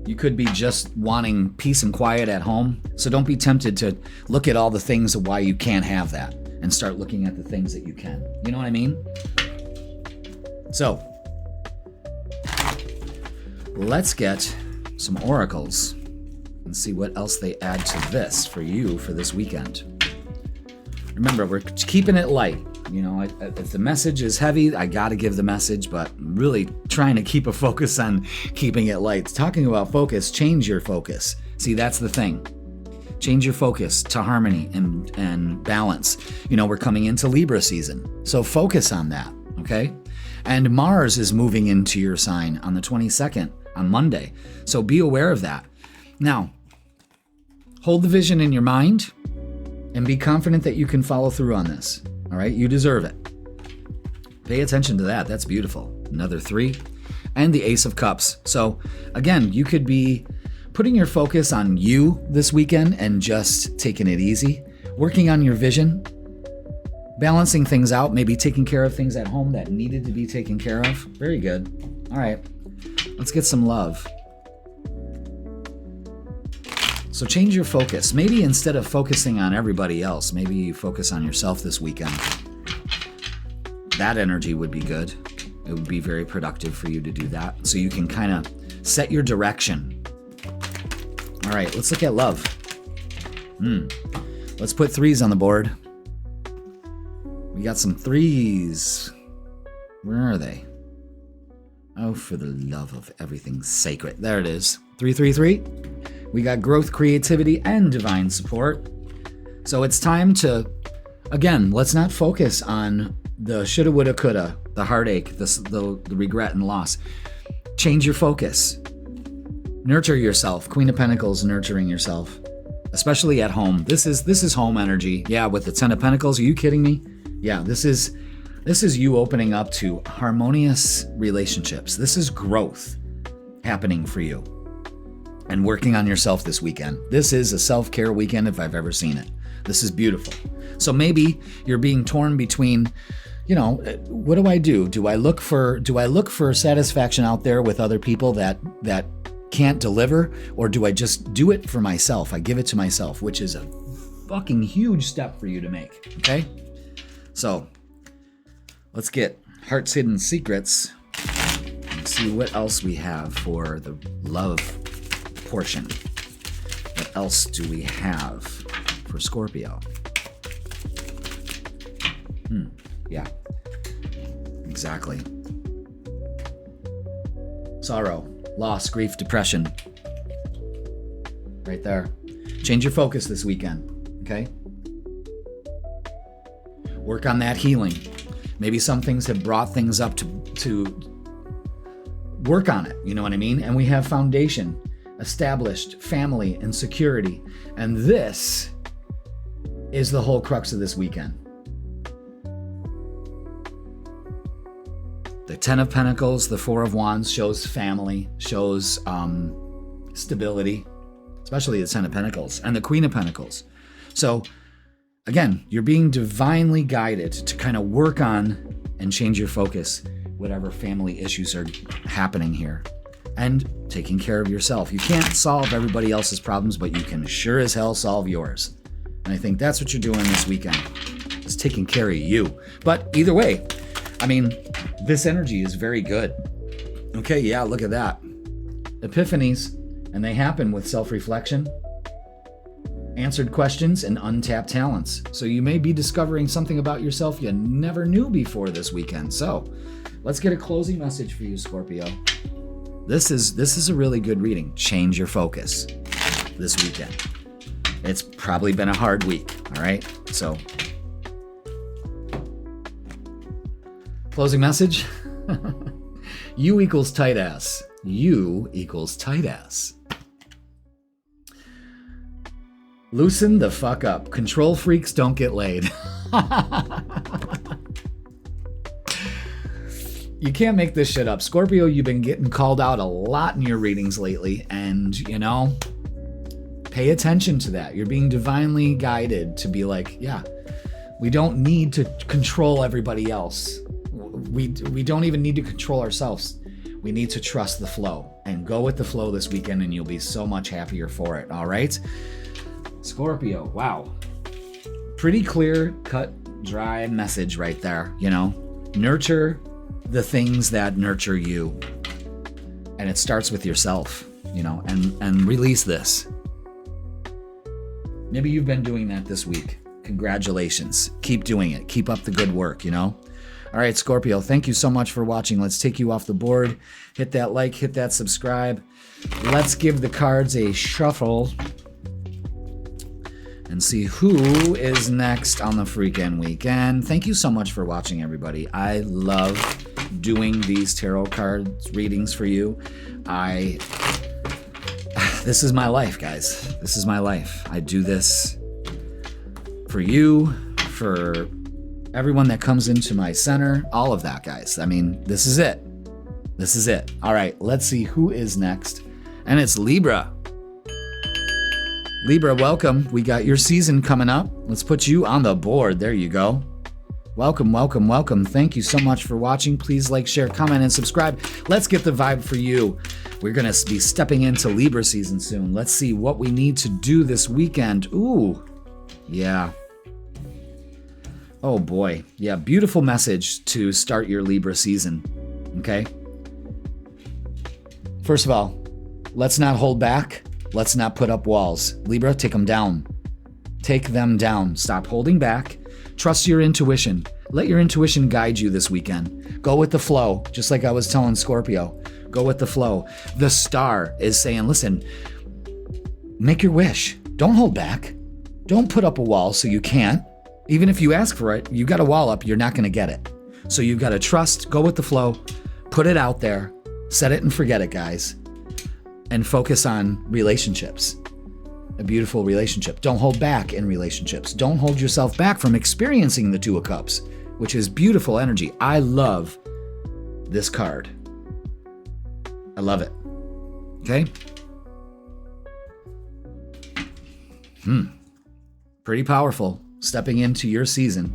You could be just wanting peace and quiet at home. So don't be tempted to look at all the things of why you can't have that and start looking at the things that you can. You know what I mean? So let's get some oracles and see what else they add to this for you for this weekend. Remember, we're keeping it light. You know, if the message is heavy, I got to give the message, but I'm really trying to keep a focus on keeping it light. Talking about focus, change your focus. See, that's the thing. Change your focus to harmony and balance. You know, we're coming into Libra season, so focus on that, okay? And Mars is moving into your sign on the 22nd, on Monday, so be aware of that. Now, hold the vision in your mind and be confident that you can follow through on this. All right, you deserve it. Pay attention to that. That's beautiful. Another 3. And the Ace of Cups. So again, you could be putting your focus on you this weekend and just taking it easy, working on your vision, balancing things out, maybe taking care of things at home that needed to be taken care of. Very good. All right, let's get some love. So change your focus. Maybe instead of focusing on everybody else, maybe you focus on yourself this weekend. That energy would be good. It would be very productive for you to do that. So you can kind of set your direction. All right, let's look at love. Let's put 3s on the board. We got some threes. Where are they? Oh, for the love of everything sacred. There it is. 333. We got growth, creativity, and divine support. So it's time to, again, let's not focus on the shoulda, woulda, coulda, the heartache, the regret and loss. Change your focus. Nurture yourself. Queen of Pentacles, nurturing yourself, especially at home. This is home energy. Yeah, with the Ten of Pentacles. Are you kidding me? Yeah, this is you opening up to harmonious relationships. This is growth happening for you and working on yourself this weekend. This is a self-care weekend if I've ever seen it. This is beautiful. So maybe you're being torn between, what do? Do I look for satisfaction out there with other people that can't deliver, or do I just do it for myself? I give it to myself, which is a fucking huge step for you to make. Okay? So let's get Heart's Hidden Secrets and see what else we have for the love portion. What else do we have for Scorpio? Yeah, exactly. Sorrow, loss, grief, depression. Right there. Change your focus this weekend, okay? Work on that healing. Maybe some things have brought things up to work on it, you know what I mean? And we have foundation, established, family, and security. And this is the whole crux of this weekend. The Ten of Pentacles, the Four of Wands shows family, shows stability, especially the Ten of Pentacles, and the Queen of Pentacles. So again, you're being divinely guided to kind of work on and change your focus, whatever family issues are happening here, and taking care of yourself. You can't solve everybody else's problems, but you can sure as hell solve yours. And I think that's what you're doing this weekend, is taking care of you. But either way, I mean, this energy is very good. Okay, yeah, look at that. Epiphanies, and they happen with self-reflection, answered questions, and untapped talents. So you may be discovering something about yourself you never knew before this weekend. So let's get a closing message for you, Scorpio. This is a really good reading. Change your focus this weekend. It's probably been a hard week, all right? So, closing message. You equals tight ass. You equals tight ass. Loosen the fuck up. Control freaks don't get laid. You can't make this shit up. Scorpio, you've been getting called out a lot in your readings lately, and, pay attention to that. You're being divinely guided to be like, yeah, we don't need to control everybody else. We don't even need to control ourselves. We need to trust the flow and go with the flow this weekend, and you'll be so much happier for it, all right? Scorpio, wow. Pretty clear, cut, dry message right there, Nurture the things that nurture you. And it starts with yourself, and release this. Maybe you've been doing that this week. Congratulations. Keep doing it. Keep up the good work, All right, Scorpio, thank you so much for watching. Let's take you off the board. Hit that like, hit that subscribe. Let's give the cards a shuffle and see who is next on the Freakin Weekend. Thank you so much for watching, everybody. I love doing these tarot card readings for you. This is my life, guys. This is my life. I do this for you, for everyone that comes into my center, all of that, guys. I mean, this is it. This is it. All right, let's see who is next. And it's Libra. Libra, welcome. We got your season coming up. Let's put you on the board. There you go. Welcome, welcome, welcome. Thank you so much for watching. Please like, share, comment, and subscribe. Let's get the vibe for you. We're going to be stepping into Libra season soon. Let's see what we need to do this weekend. Ooh, yeah. Oh boy. Yeah, beautiful message to start your Libra season. Okay? First of all, let's not hold back. Let's not put up walls. Libra, take them down. Take them down. Stop holding back. Trust your intuition. Let your intuition guide you this weekend. Go with the flow, just like I was telling Scorpio. Go with the flow. The star is saying, listen, make your wish. Don't hold back. Don't put up a wall so you can't. Even if you ask for it, you got a wall up, you're not going to get it. So you've got to trust, go with the flow, put it out there, set it and forget it, guys, and focus on relationships. A beautiful relationship. Don't hold back in relationships. Don't hold yourself back from experiencing the Two of Cups, which is beautiful energy. I love this card. I love it. Okay? Pretty powerful. Stepping into your season.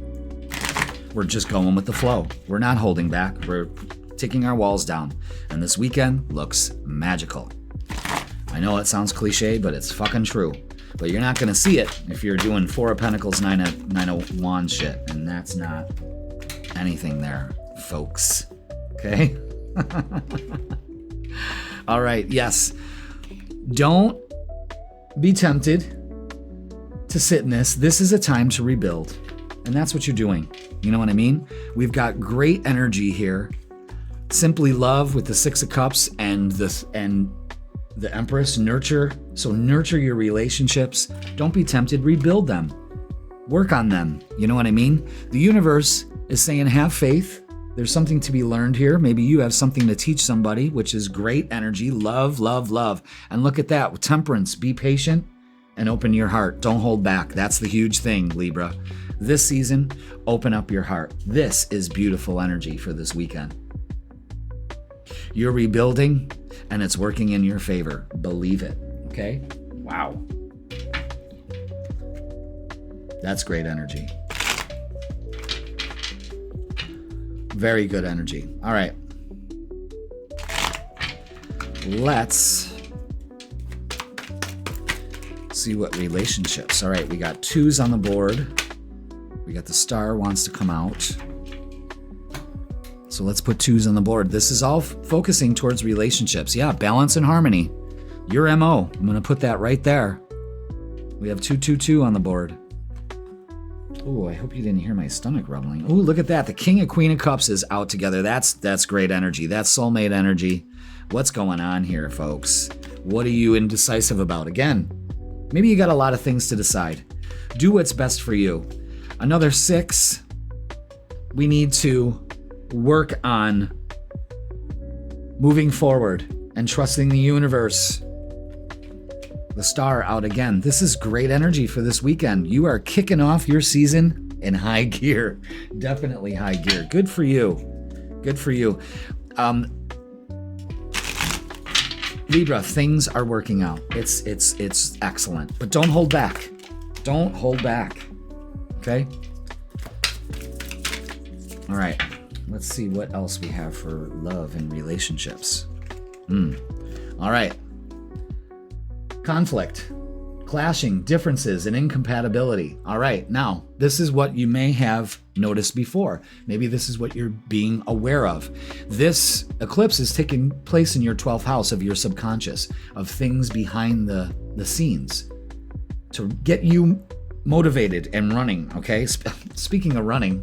We're just going with the flow. We're not holding back. We're taking our walls down. And this weekend looks magical. I know it sounds cliche, but it's fucking true. But you're not going to see it if you're doing Four of Pentacles, Nine of Wands shit. And that's not anything there, folks. Okay? All right, yes. Don't be tempted to sit in this. This is a time to rebuild. And that's what you're doing. You know what I mean? We've got great energy here. Simply love with the Six of Cups and the Empress, nurture. So nurture your relationships. Don't be tempted, rebuild them. Work on them. You know what I mean? The universe is saying have faith. There's something to be learned here. Maybe you have something to teach somebody, which is great energy. Love, love, love. And look at that. With temperance, be patient and open your heart. Don't hold back. That's the huge thing, Libra. This season, open up your heart. This is beautiful energy for this weekend. You're rebuilding, and it's working in your favor. Believe it, okay? Wow. That's great energy. Very good energy. All right. Let's see what relationships. All right, we got twos on the board. We got the star wants to come out. So let's put twos on the board. This is all focusing towards relationships. Yeah, balance and harmony. Your MO. I'm going to put that right there. We have 222 on the board. Oh, I hope you didn't hear my stomach rumbling. Oh, look at that. The King and Queen of Cups is out together. That's great energy. That's soulmate energy. What's going on here, folks? What are you indecisive about? Again, maybe you got a lot of things to decide. Do what's best for you. Another 6. We need to work on moving forward and trusting the universe. The star out again. This is great energy for this weekend. You are kicking off your season in high gear. Definitely high gear. Good for you. Good for you. Libra, things are working out. It's excellent. But don't hold back. Don't hold back. Okay? All right. Let's see what else we have for love and relationships. All right. Conflict, clashing, differences, and incompatibility. All right. Now, this is what you may have noticed before. Maybe this is what you're being aware of. This eclipse is taking place in your 12th house of your subconscious, of things behind the scenes to get you motivated and running. Okay. Speaking of running,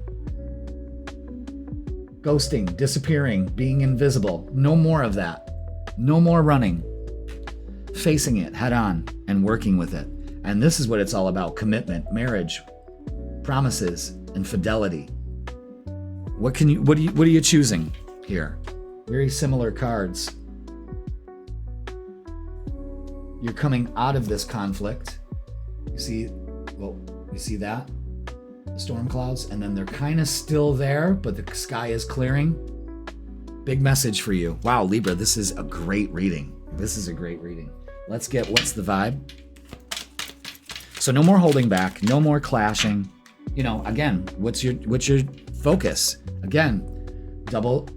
ghosting, disappearing, being invisible. No more of that. No more running. Facing it head on and working with it. And this is what it's all about. Commitment, marriage, promises, and fidelity. What are you choosing here? Very similar cards. You're coming out of this conflict. You see that? Storm clouds, and then they're kind of still there, but the sky is clearing. Big message for you. Wow, Libra, this is a great reading. This is a great reading. Let's get what's the vibe. So no more holding back, no more clashing. You know, again, what's your focus? Again, double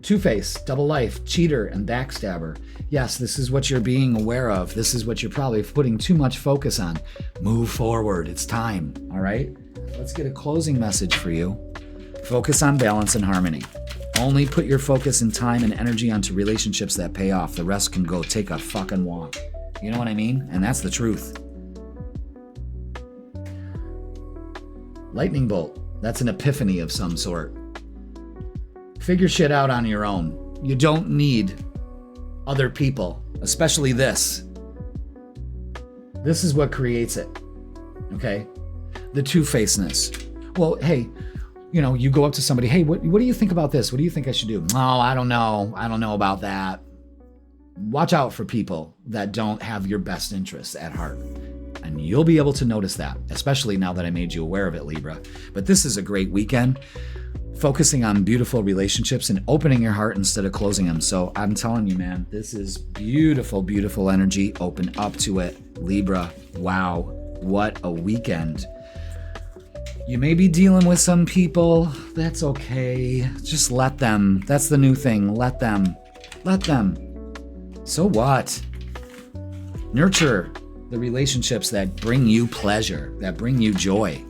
two-face, double life, cheater, and backstabber. Yes, this is what you're being aware of. This is what you're probably putting too much focus on. Move forward. It's time. All right? Let's get a closing message for you. Focus on balance and harmony. Only put your focus and time and energy onto relationships that pay off. The rest can go take a fucking walk. You know what I mean? And that's the truth. Lightning bolt. That's an epiphany of some sort. Figure shit out on your own. You don't need other people, especially this. This is what creates it, okay? The two-facedness. Well, hey, you go up to somebody, hey, what do you think about this? What do you think I should do? Oh, I don't know. I don't know about that. Watch out for people that don't have your best interests at heart. And you'll be able to notice that, especially now that I made you aware of it, Libra. But this is a great weekend, focusing on beautiful relationships and opening your heart instead of closing them. So I'm telling you, man, this is beautiful, beautiful energy. Open up to it, Libra. Wow, what a weekend. You may be dealing with some people. That's okay. Just let them. That's the new thing. Let them. Let them. So what? Nurture the relationships that bring you pleasure, that bring you joy.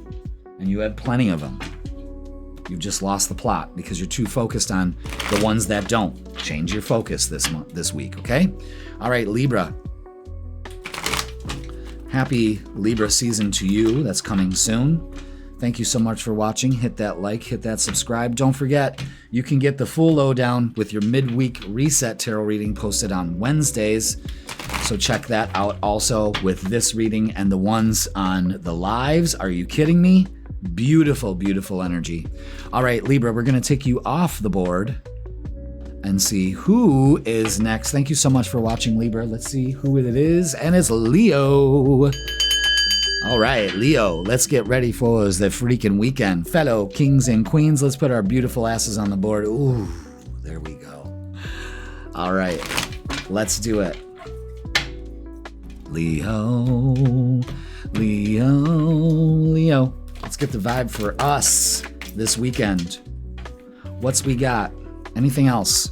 And you have plenty of them. You've just lost the plot because you're too focused on the ones that don't. Change your focus this week, okay? All right, Libra. Happy Libra season to you. That's coming soon. Thank you so much for watching. Hit that like, hit that subscribe. Don't forget, you can get the full lowdown with your midweek reset tarot reading posted on Wednesdays. So check that out also with this reading and the ones on the lives. Are you kidding me? Beautiful, beautiful energy. All right, Libra, we're going to take you off the board and see who is next. Thank you so much for watching, Libra. Let's see who it is. And it's Leo. All right, Leo, let's get ready for the freaking weekend. Fellow kings and queens, let's put our beautiful asses on the board. Ooh, there we go. All right, let's do it. Leo, Leo, Leo. Let's get the vibe for us this weekend. What's we got? Anything else?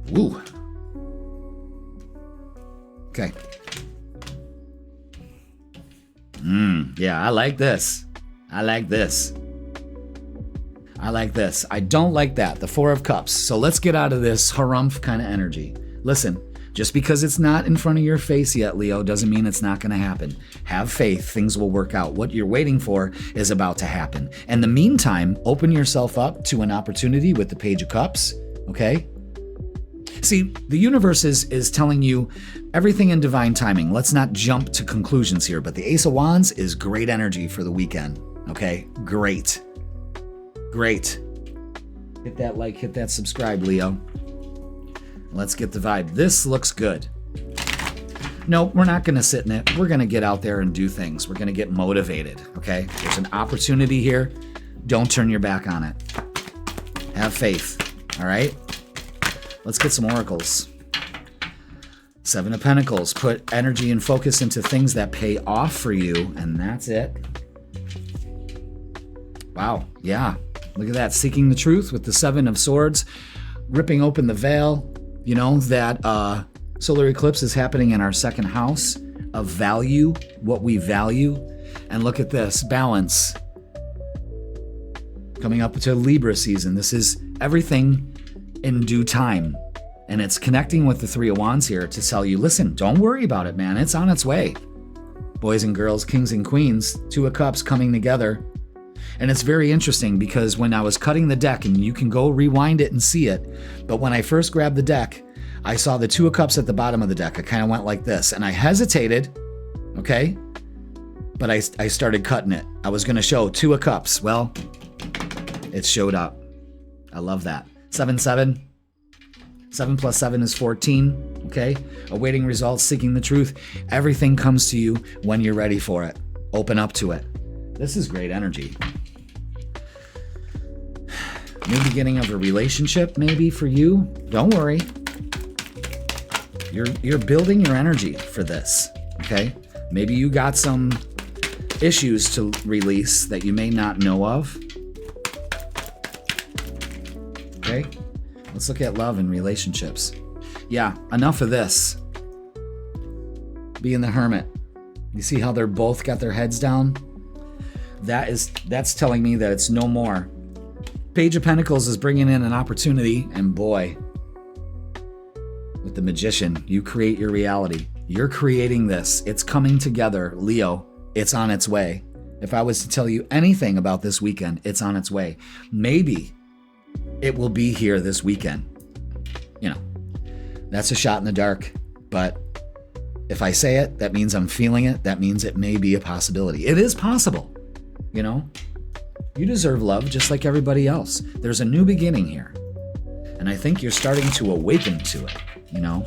Woo. Okay. Yeah, I like this. I like this. I like this. I don't like that. The Four of Cups. So let's get out of this harumph kind of energy. Listen, just because it's not in front of your face yet, Leo, doesn't mean it's not going to happen. Have faith. Things will work out. What you're waiting for is about to happen. In the meantime, open yourself up to an opportunity with the Page of Cups, okay? See, the universe is telling you everything in divine timing. Let's not jump to conclusions here, but the Ace of Wands is great energy for the weekend, okay? Great. Great. Hit that like, hit that subscribe, Leo. Let's get the vibe. This looks good. No, we're not going to sit in it. We're going to get out there and do things. We're going to get motivated, okay? There's an opportunity here. Don't turn your back on it. Have faith, all right? Let's get some oracles. Seven of Pentacles. Put energy and focus into things that pay off for you, and that's it. Wow, yeah. Look at that. Seeking the truth with the Seven of Swords. Ripping open the veil. You know, that solar eclipse is happening in our second house of value, what we value. And look at this, balance. Coming up to Libra season. This is everything in due time. And it's connecting with the Three of Wands here to tell you, listen, don't worry about it, man. It's on its way. Boys and girls, kings and queens, Two of Cups coming together. And it's very interesting because when I was cutting the deck, and you can go rewind it and see it, but when I first grabbed the deck, I saw the Two of Cups at the bottom of the deck. I kind of went like this, and I hesitated, okay? But I started cutting it. I was going to show Two of Cups. Well, it showed up. I love that. 7, 7. 7 plus 7 is 14, okay? Awaiting results, seeking the truth. Everything comes to you when you're ready for it. Open up to it. This is great energy. New beginning of a relationship, maybe for you. Don't worry. You're building your energy for this, okay? Maybe you got some issues to release that you may not know of. Okay? Let's look at love and relationships. Yeah, enough of this. Being the hermit. You see how they're both got their heads down? That's telling me that it's no more. Page of Pentacles is bringing in an opportunity, and boy, with the Magician, you create your reality. You're creating this. It's coming together, Leo. it's on its way. If I was to tell you anything about this weekend, it's on its way. Maybe it will be here this weekend. You know, that's a shot in the dark. But if I say it, that means I'm feeling it. That means it may be a possibility. It is possible. You know, you deserve love just like everybody else. There's a new beginning here. And I think you're starting to awaken to it, you know?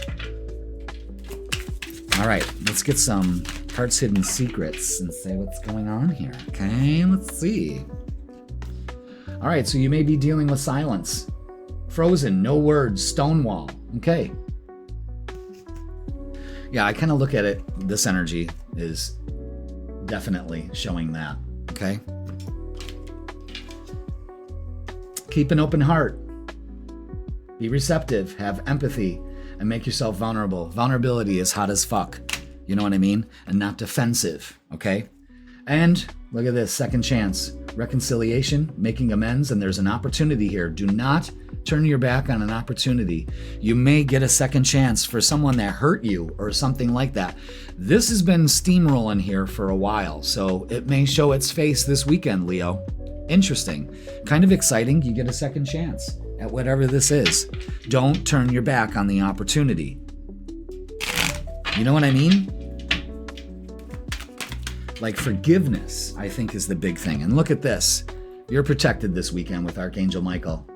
All right, let's get some Heart's Hidden Secrets and say what's going on here. Okay, let's see. All right, so you may be dealing with silence. Frozen, no words, stonewall. Okay. Yeah, I kind of look at it. This energy is definitely showing that. Okay. Keep an open heart. Be receptive, have empathy, and make yourself vulnerable. Vulnerability is hot as fuck. You know what I mean? And not defensive, okay? And look at this, second chance. Reconciliation, making amends, and there's an opportunity here. Do not turn your back on an opportunity. You may get a second chance for someone that hurt you or something like that. This has been steamrolling here for a while, so it may show its face this weekend, Leo. Interesting. Kind of exciting. You get a second chance at whatever this is. Don't turn your back on the opportunity. You know what I mean? Like forgiveness, I think, is the big thing. And look at this. You're protected this weekend with Archangel Michael.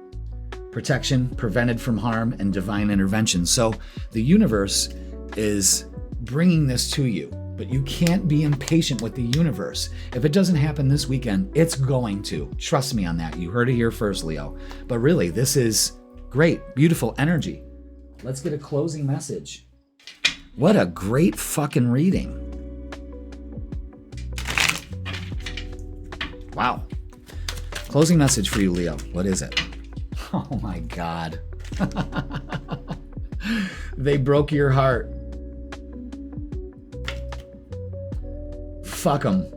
Protection, prevented from harm, and divine intervention. So the universe is bringing this to you. But you can't be impatient with the universe. If it doesn't happen this weekend, it's going to. Trust me on that. You heard it here first, Leo. But really, this is great, beautiful energy. Let's get a closing message. What a great fucking reading. Wow. Closing message for you, Leo. What is it? Oh my God. They broke your heart. Fuck them.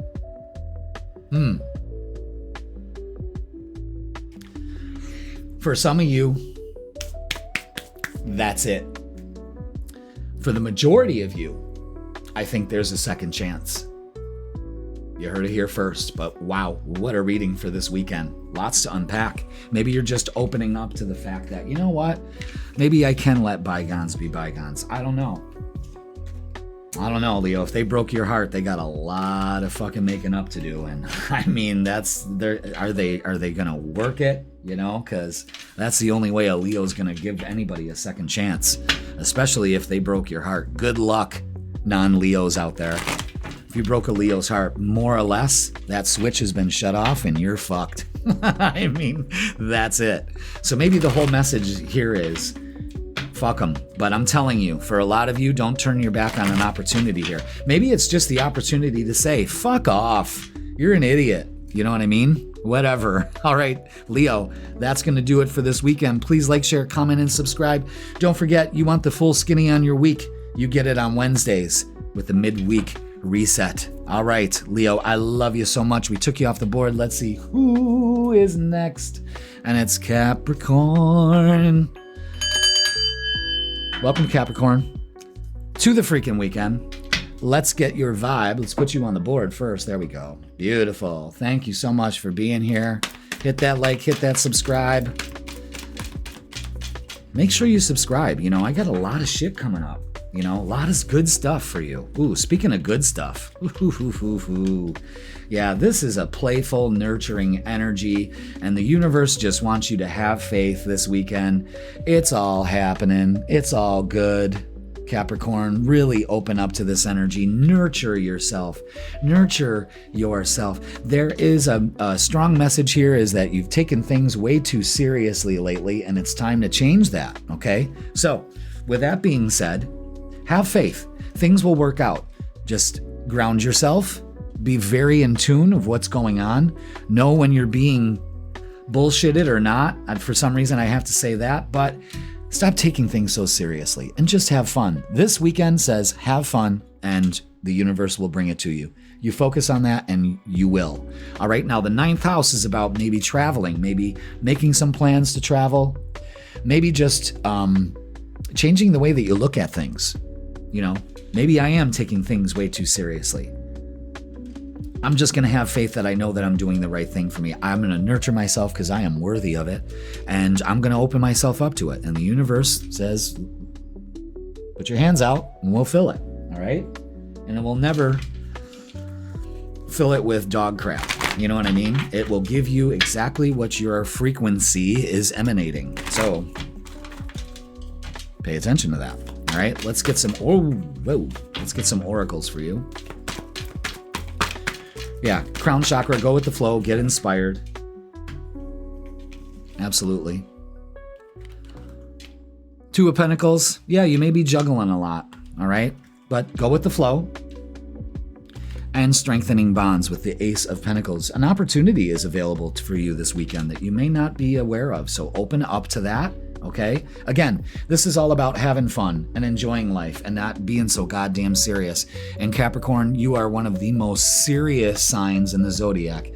For some of you, that's it. For the majority of you, I think there's a second chance. You heard it here first, but wow, what a reading for this weekend. Lots to unpack. Maybe you're just opening up to the fact that, you know what? Maybe I can let bygones be bygones. I don't know, Leo. If they broke your heart, they got a lot of fucking making up to do. And I mean, are they gonna work it? You know, because that's the only way a Leo's gonna give anybody a second chance, especially if they broke your heart. Good luck, non-Leos out there. If you broke a Leo's heart, more or less, that switch has been shut off and you're fucked. I mean, that's it. So maybe the whole message here is, fuck them. But I'm telling you, for a lot of you, don't turn your back on an opportunity here. Maybe it's just the opportunity to say, fuck off. You're an idiot. You know what I mean? Whatever. All right, Leo, that's going to do it for this weekend. Please like, share, comment, and subscribe. Don't forget, you want the full skinny on your week. You get it on Wednesdays with the midweek reset. All right, Leo, I love you so much. We took you off the board. Let's see who is next. And it's Capricorn. Welcome, Capricorn, to the freaking weekend. Let's get your vibe. Let's put you on the board first. There we go. Beautiful. Thank you so much for being here. Hit that like, hit that subscribe. Make sure you subscribe. You know, I got a lot of shit coming up. You know, a lot of good stuff for you. Ooh, speaking of good stuff. Yeah, this is a playful, nurturing energy, and the universe just wants you to have faith this weekend. It's all happening. It's all good. Capricorn, really open up to this energy. Nurture yourself. Nurture yourself. There is a strong message here is that you've taken things way too seriously lately, and it's time to change that, okay? So, with that being said, have faith. Things will work out. Just ground yourself. Be very in tune of what's going on. Know when you're being bullshitted or not. And for some reason, I have to say that, but stop taking things so seriously and just have fun. This weekend says have fun and the universe will bring it to you. You focus on that and you will. All right, now the 9th house is about maybe traveling, maybe making some plans to travel, maybe just changing the way that you look at things. You know, maybe I am taking things way too seriously. I'm just going to have faith that I know that I'm doing the right thing for me. I'm going to nurture myself because I am worthy of it. And I'm going to open myself up to it. And the universe says, put your hands out and we'll fill it. All right? And it will never fill it with dog crap. You know what I mean? It will give you exactly what your frequency is emanating. So pay attention to that. All right? Let's get some let's get some oracles for you. Yeah, crown chakra, go with the flow, get inspired. Absolutely. Two of Pentacles. Yeah, you may be juggling a lot, all right? But go with the flow. And strengthening bonds with the Ace of Pentacles. An opportunity is available for you this weekend that you may not be aware of, so open up to that. Okay? Again, this is all about having fun and enjoying life and not being so goddamn serious. And Capricorn, you are one of the most serious signs in the Zodiac.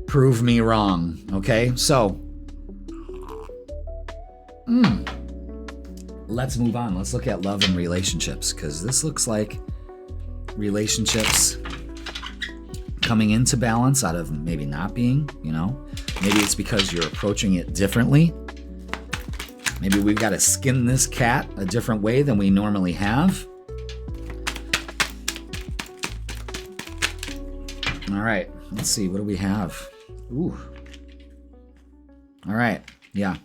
Prove me wrong. Okay? So, let's move on. Let's look at love and relationships, because this looks like relationships coming into balance out of maybe not being, you know? Maybe it's because you're approaching it differently. Maybe we've got to skin this cat a different way than we normally have. All right, let's see. What do we have? Ooh. All right, yeah.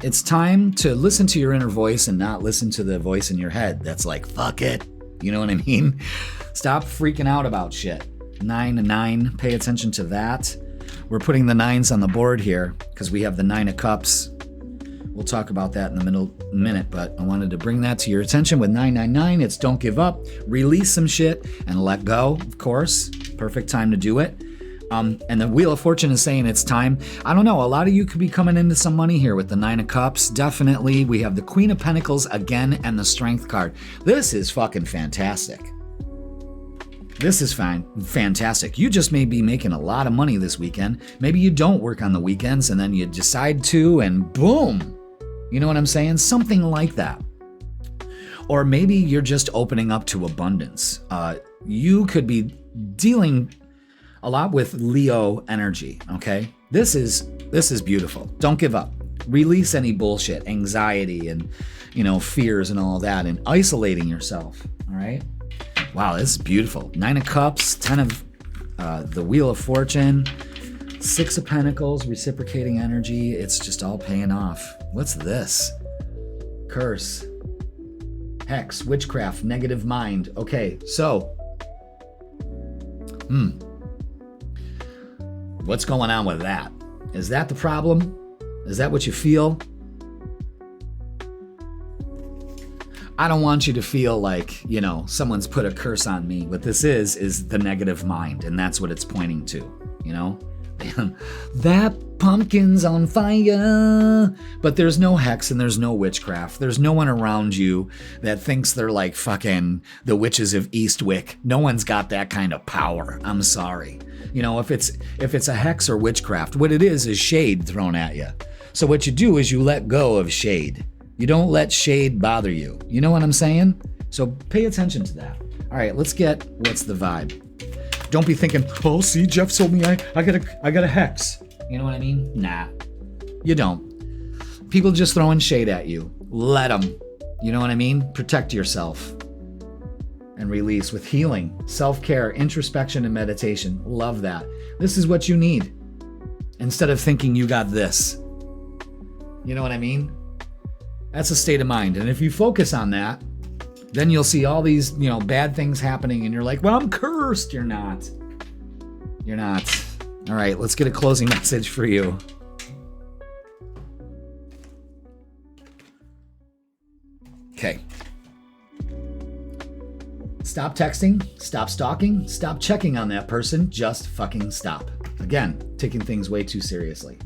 It's time to listen to your inner voice and not listen to the voice in your head that's like, fuck it. You know what I mean? Stop freaking out about shit. 9-9, pay attention to that. We're putting the 9s on the board here because we have the 9 of Cups. We'll talk about that in the minute, but I wanted to bring that to your attention with 999. It's don't give up, release some shit, and let go, of course. Perfect time to do it. And the Wheel of Fortune is saying it's time. I don't know, a lot of you could be coming into some money here with the 9 of Cups. Definitely. We have the Queen of Pentacles again and the Strength card. This is fucking fantastic. This is fantastic. You just may be making a lot of money this weekend. Maybe you don't work on the weekends and then you decide to and boom. You know what I'm saying? Something like that. Or maybe you're just opening up to abundance. You could be dealing a lot with Leo energy, okay? This is beautiful. Don't give up. Release any bullshit, anxiety and, fears and all of that and isolating yourself, all right? Wow, this is beautiful. 9 of Cups, 10 of the Wheel of Fortune, 6 of Pentacles, reciprocating energy. It's just all paying off. What's this? Curse, hex, witchcraft, negative mind. Okay, so, what's going on with that? Is that the problem? Is that what you feel? I don't want you to feel like, someone's put a curse on me. What this is the negative mind, and that's what it's pointing to, That pumpkin's on fire. But there's no hex and there's no witchcraft. There's no one around you that thinks they're like fucking the witches of Eastwick. No one's got that kind of power. I'm sorry. If it's a hex or witchcraft, what it is shade thrown at you. So what you do is you let go of shade. You don't let shade bother you. You know what I'm saying? So pay attention to that. All right, let's get what's the vibe. Don't be thinking, oh, see, Jeff told me I got a hex. You know what I mean? Nah, you don't. People just throwing shade at you. Let them. You know what I mean? Protect yourself. And release with healing, self-care, introspection, and meditation. Love that. This is what you need. Instead of thinking you got this. You know what I mean? That's a state of mind. And if you focus on that, then you'll see all these, bad things happening and you're like, well, I'm cursed. You're not. You're not. All right, let's get a closing message for you. Okay. Stop texting, stop stalking, stop checking on that person, just fucking stop. Again, taking things way too seriously.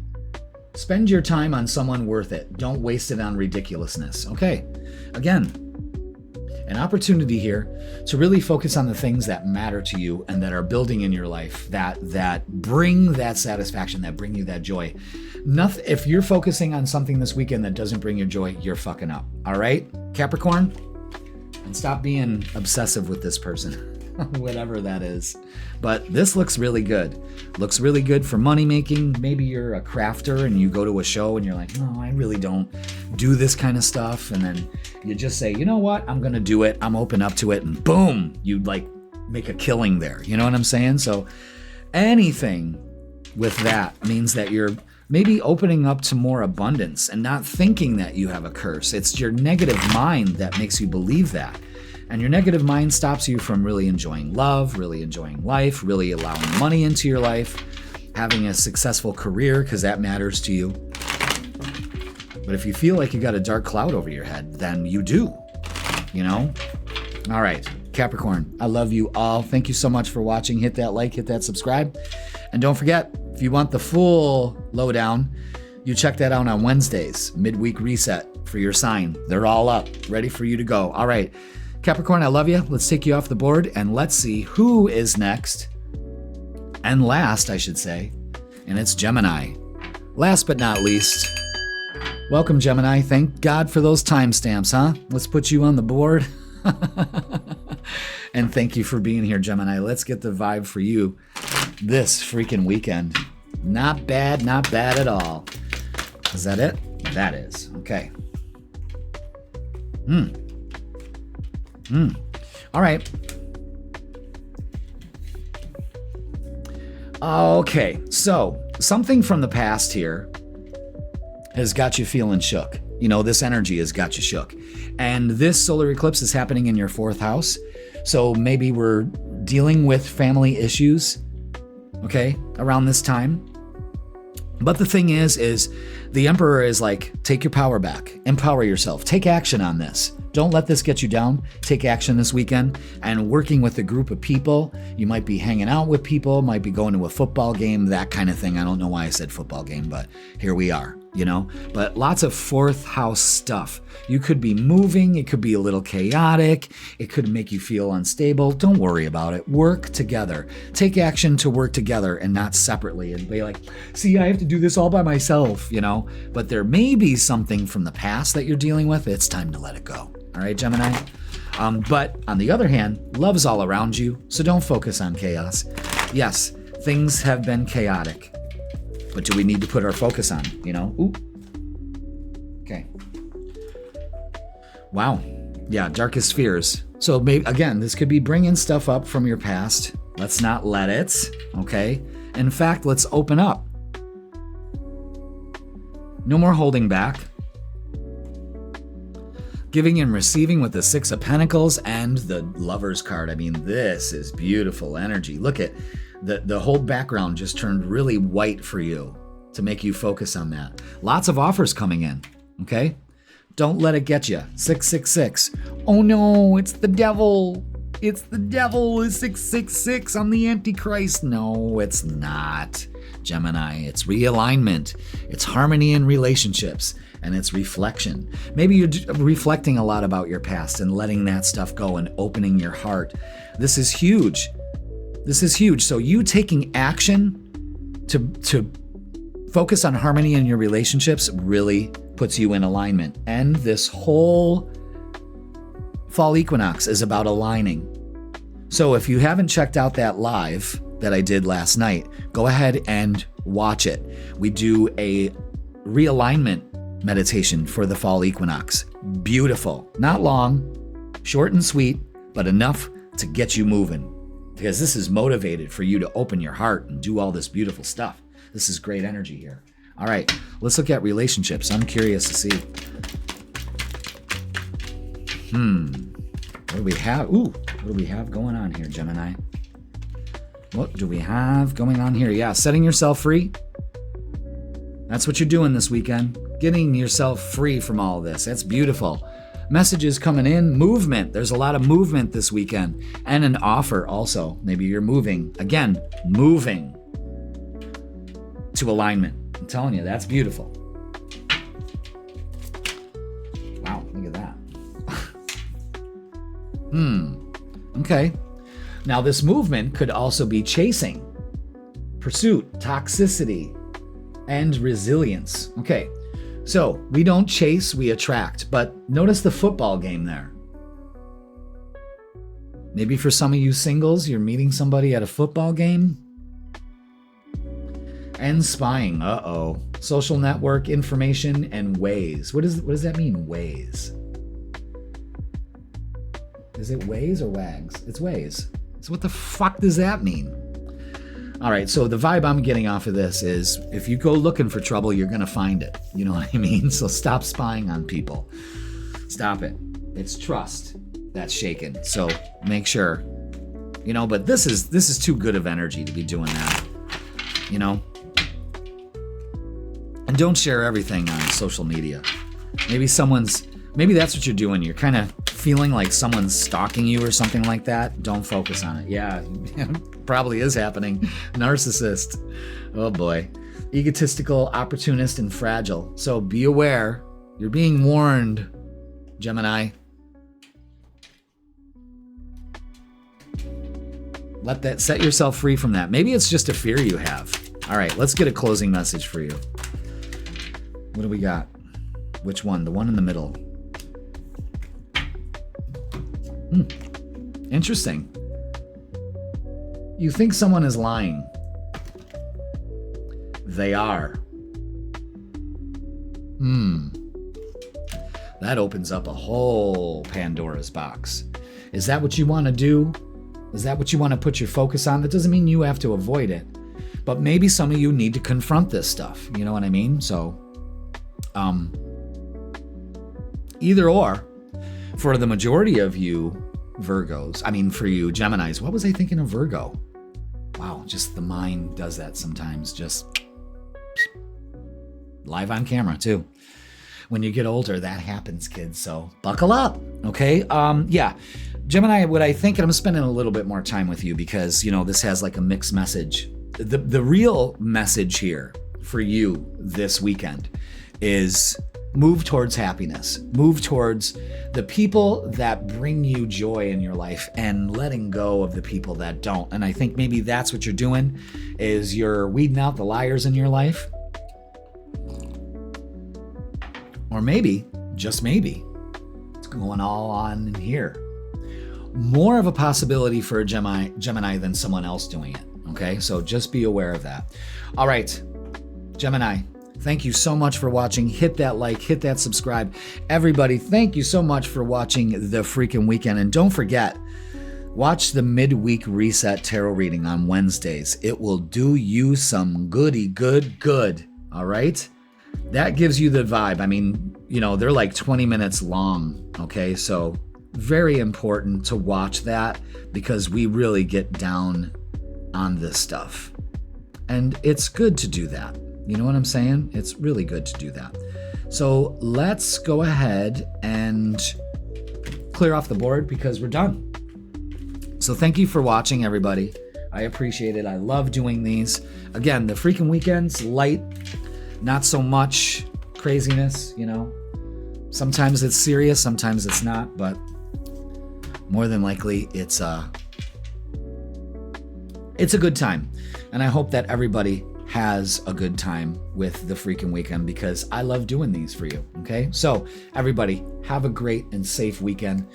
Spend your time on someone worth it. Don't waste it on ridiculousness. Okay, again, an opportunity here to really focus on the things that matter to you and that are building in your life, that bring that satisfaction, that bring you that joy. If you're focusing on something this weekend that doesn't bring you joy, you're fucking up. All right, Capricorn? And stop being obsessive with this person. Whatever that is. But this looks really good. Looks really good for money making. Maybe you're a crafter and you go to a show and you're like, no, I really don't do this kind of stuff. And then you just say, you know what? I'm going to do it. I'm open up to it. And boom, you like make a killing there. You know what I'm saying? So anything with that means that you're maybe opening up to more abundance and not thinking that you have a curse. It's your negative mind that makes you believe that. And your negative mind stops you from really enjoying love, really enjoying life, really allowing money into your life, having a successful career, because that matters to you. But if you feel like you got a dark cloud over your head, then you do, you know? All right, Capricorn, I love you all. Thank you so much for watching. Hit that like, hit that subscribe. And don't forget, if you want the full lowdown, you check that out on Wednesdays, midweek reset for your sign. They're all up, ready for you to go. All right. Capricorn, I love you. Let's take you off the board and let's see who is next. And last, I should say. And it's Gemini. Last but not least. Welcome, Gemini. Thank God for those timestamps, huh? Let's put you on the board. And thank you for being here, Gemini. Let's get the vibe for you this freaking weekend. Not bad at all. Is that it? That is. Okay. All right. Okay, so something from the past here has got you feeling shook. You know, this energy has got you shook. And this solar eclipse is happening in your 4th house. So maybe we're dealing with family issues, okay, around this time. But the thing is the Emperor is like, take your power back, empower yourself, take action on this. Don't let this get you down. Take action this weekend. And working with a group of people, you might be hanging out with people, might be going to a football game, that kind of thing. I don't know why I said football game, but here we are, you know? But lots of 4th house stuff. You could be moving. It could be a little chaotic. It could make you feel unstable. Don't worry about it. Work together. Take action to work together and not separately and be like, see, I have to do this all by myself, you know? But there may be something from the past that you're dealing with. It's time to let it go. All right, Gemini? But on the other hand, love's all around you, so don't focus on chaos. Yes, things have been chaotic, but do we need to put our focus on, you know? Ooh. Okay. Wow. Yeah, darkest fears. So maybe, again, this could be bringing stuff up from your past. Let's not let it, okay? In fact, let's open up. No more holding back. Giving and receiving with the 6 of Pentacles and the Lover's card. I mean, this is beautiful energy. Look at the whole background just turned really white for you to make you focus on that. Lots of offers coming in, okay? Don't let it get you. 666. Oh no, it's the devil. It's the devil. It's 666. I'm the Antichrist. No, it's not, Gemini. It's realignment. It's harmony in relationships. And it's reflection. Maybe you're reflecting a lot about your past and letting that stuff go and opening your heart. This is huge. This is huge. So you taking action to focus on harmony in your relationships really puts you in alignment. And this whole fall equinox is about aligning. So if you haven't checked out that live that I did last night, go ahead and watch it. We do a realignment meditation for the fall equinox. Beautiful. Not long, short and sweet, but enough to get you moving. Because this is motivated for you to open your heart and do all this beautiful stuff. This is great energy here. All right, let's look at relationships. I'm curious to see. What do we have? Ooh, what do we have going on here, Gemini? What do we have going on here? Yeah, setting yourself free. That's what you're doing this weekend. Getting yourself free from all of this. That's beautiful. Messages coming in. Movement. There's a lot of movement this weekend. And an offer also. Maybe you're moving. Again, moving to alignment. I'm telling you, that's beautiful. Wow, look at that. Okay. Now this movement could also be chasing, pursuit, toxicity, and resilience. Okay. So we don't chase, we attract. But notice the football game there. Maybe for some of you singles, you're meeting somebody at a football game. And spying. Uh-oh. Social network information and ways. What does that mean, ways? Is it ways or wags? It's ways. So what the fuck does that mean? All right, so the vibe I'm getting off of this is if you go looking for trouble, you're going to find it. You know what I mean? So stop spying on people. Stop it. It's trust that's shaken. So make sure, but this is too good of energy to be doing that, And don't share everything on social media. Maybe that's what you're doing. You're kind of feeling like someone's stalking you or something like that. Don't focus on it. Yeah, probably is happening. Narcissist. Oh boy. Egotistical, opportunist, and fragile. So be aware. You're being warned, Gemini. Set yourself free from that. Maybe it's just a fear you have. All right, let's get a closing message for you. What do we got? Which one? The one in the middle. Interesting. You think someone is lying. They are. That opens up a whole Pandora's box. Is that what you want to do? Is that what you want to put your focus on? That doesn't mean you have to avoid it. But maybe some of you need to confront this stuff. You know what I mean? So, either or, for the majority of you Virgos, for you Geminis, what was I thinking of Virgo? Wow, just the mind does that sometimes, just live on camera too. When you get older, that happens, kids, so buckle up, okay? Yeah, Gemini, what I think, and I'm spending a little bit more time with you because, this has like a mixed message. The real message here for you this weekend is move towards happiness. Move towards the people that bring you joy in your life and letting go of the people that don't. And I think maybe that's what you're doing, is you're weeding out the liars in your life. Or maybe, just maybe, it's going all on in here. More of a possibility for a Gemini than someone else doing it. Okay, so just be aware of that. All right, Gemini, thank you so much for watching. Hit that like, hit that subscribe. Everybody, thank you so much for watching the Freakin' Weekend. And don't forget, watch the midweek reset tarot reading on Wednesdays. It will do you some good. All right? That gives you the vibe. They're like 20 minutes long. Okay, so very important to watch that because we really get down on this stuff. And it's good to do that. You know what I'm saying? It's really good to do that. So let's go ahead and clear off the board because we're done. So thank you for watching, everybody. I appreciate it. I love doing these. Again, the Freakin' Weekends, light, not so much craziness, Sometimes it's serious, sometimes it's not, but more than likely it's a good time. And I hope that everybody has a good time with the Freakin' Weekend because I love doing these for you, okay? So everybody, have a great and safe weekend.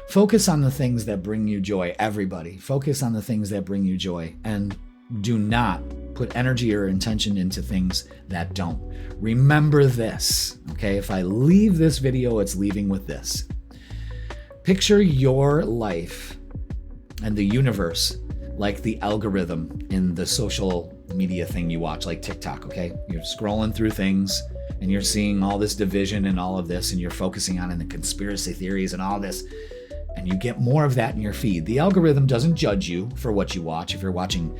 Focus on the things that bring you joy, everybody. Focus on the things that bring you joy and do not put energy or intention into things that don't. Remember this, okay? If I leave this video, it's leaving with this. Picture your life and the universe like the algorithm in the social media thing you watch, like TikTok, okay? You're scrolling through things and you're seeing all this division and all of this, and you're focusing on the conspiracy theories and all this, and you get more of that in your feed. The algorithm doesn't judge you for what you watch. If you're watching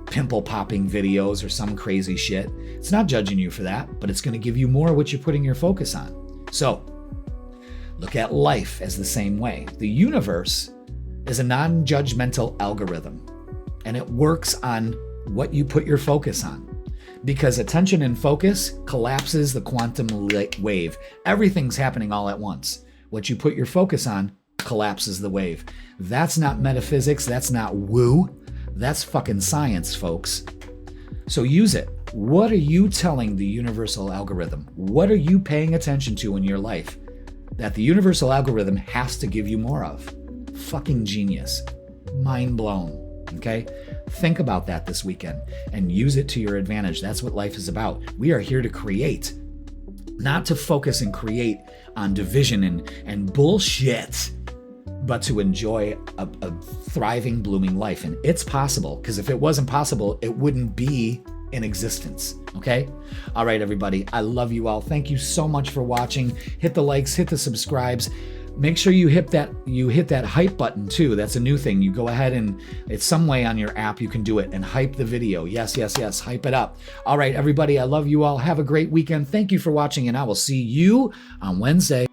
pimple popping videos or some crazy shit, it's not judging you for that, but it's going to give you more of what you're putting your focus on. So look at life as the same way. The universe is a non-judgmental algorithm, and it works on what you put your focus on, because attention and focus collapses the quantum wave. Everything's happening all at once. What you put your focus on collapses the wave. That's not metaphysics. That's not woo. That's fucking science, folks. So use it. What are you telling the universal algorithm? What are you paying attention to in your life that the universal algorithm has to give you more of? Fucking genius. mind blown. Okay? Think about that this weekend and use it to your advantage. That's what life is about. We are here to create, not to focus and create on division and bullshit, but to enjoy a thriving, blooming life. And it's possible, because if it wasn't possible, it wouldn't be in existence. Okay? All right, everybody. I love you all. Thank you so much for watching. Hit the likes, hit the subscribes. Make sure you hit that hype button too. That's a new thing. You go ahead and it's some way on your app you can do it and hype the video. Yes, yes, yes. Hype it up. All right, everybody. I love you all. Have a great weekend. Thank you for watching, and I will see you on Wednesday.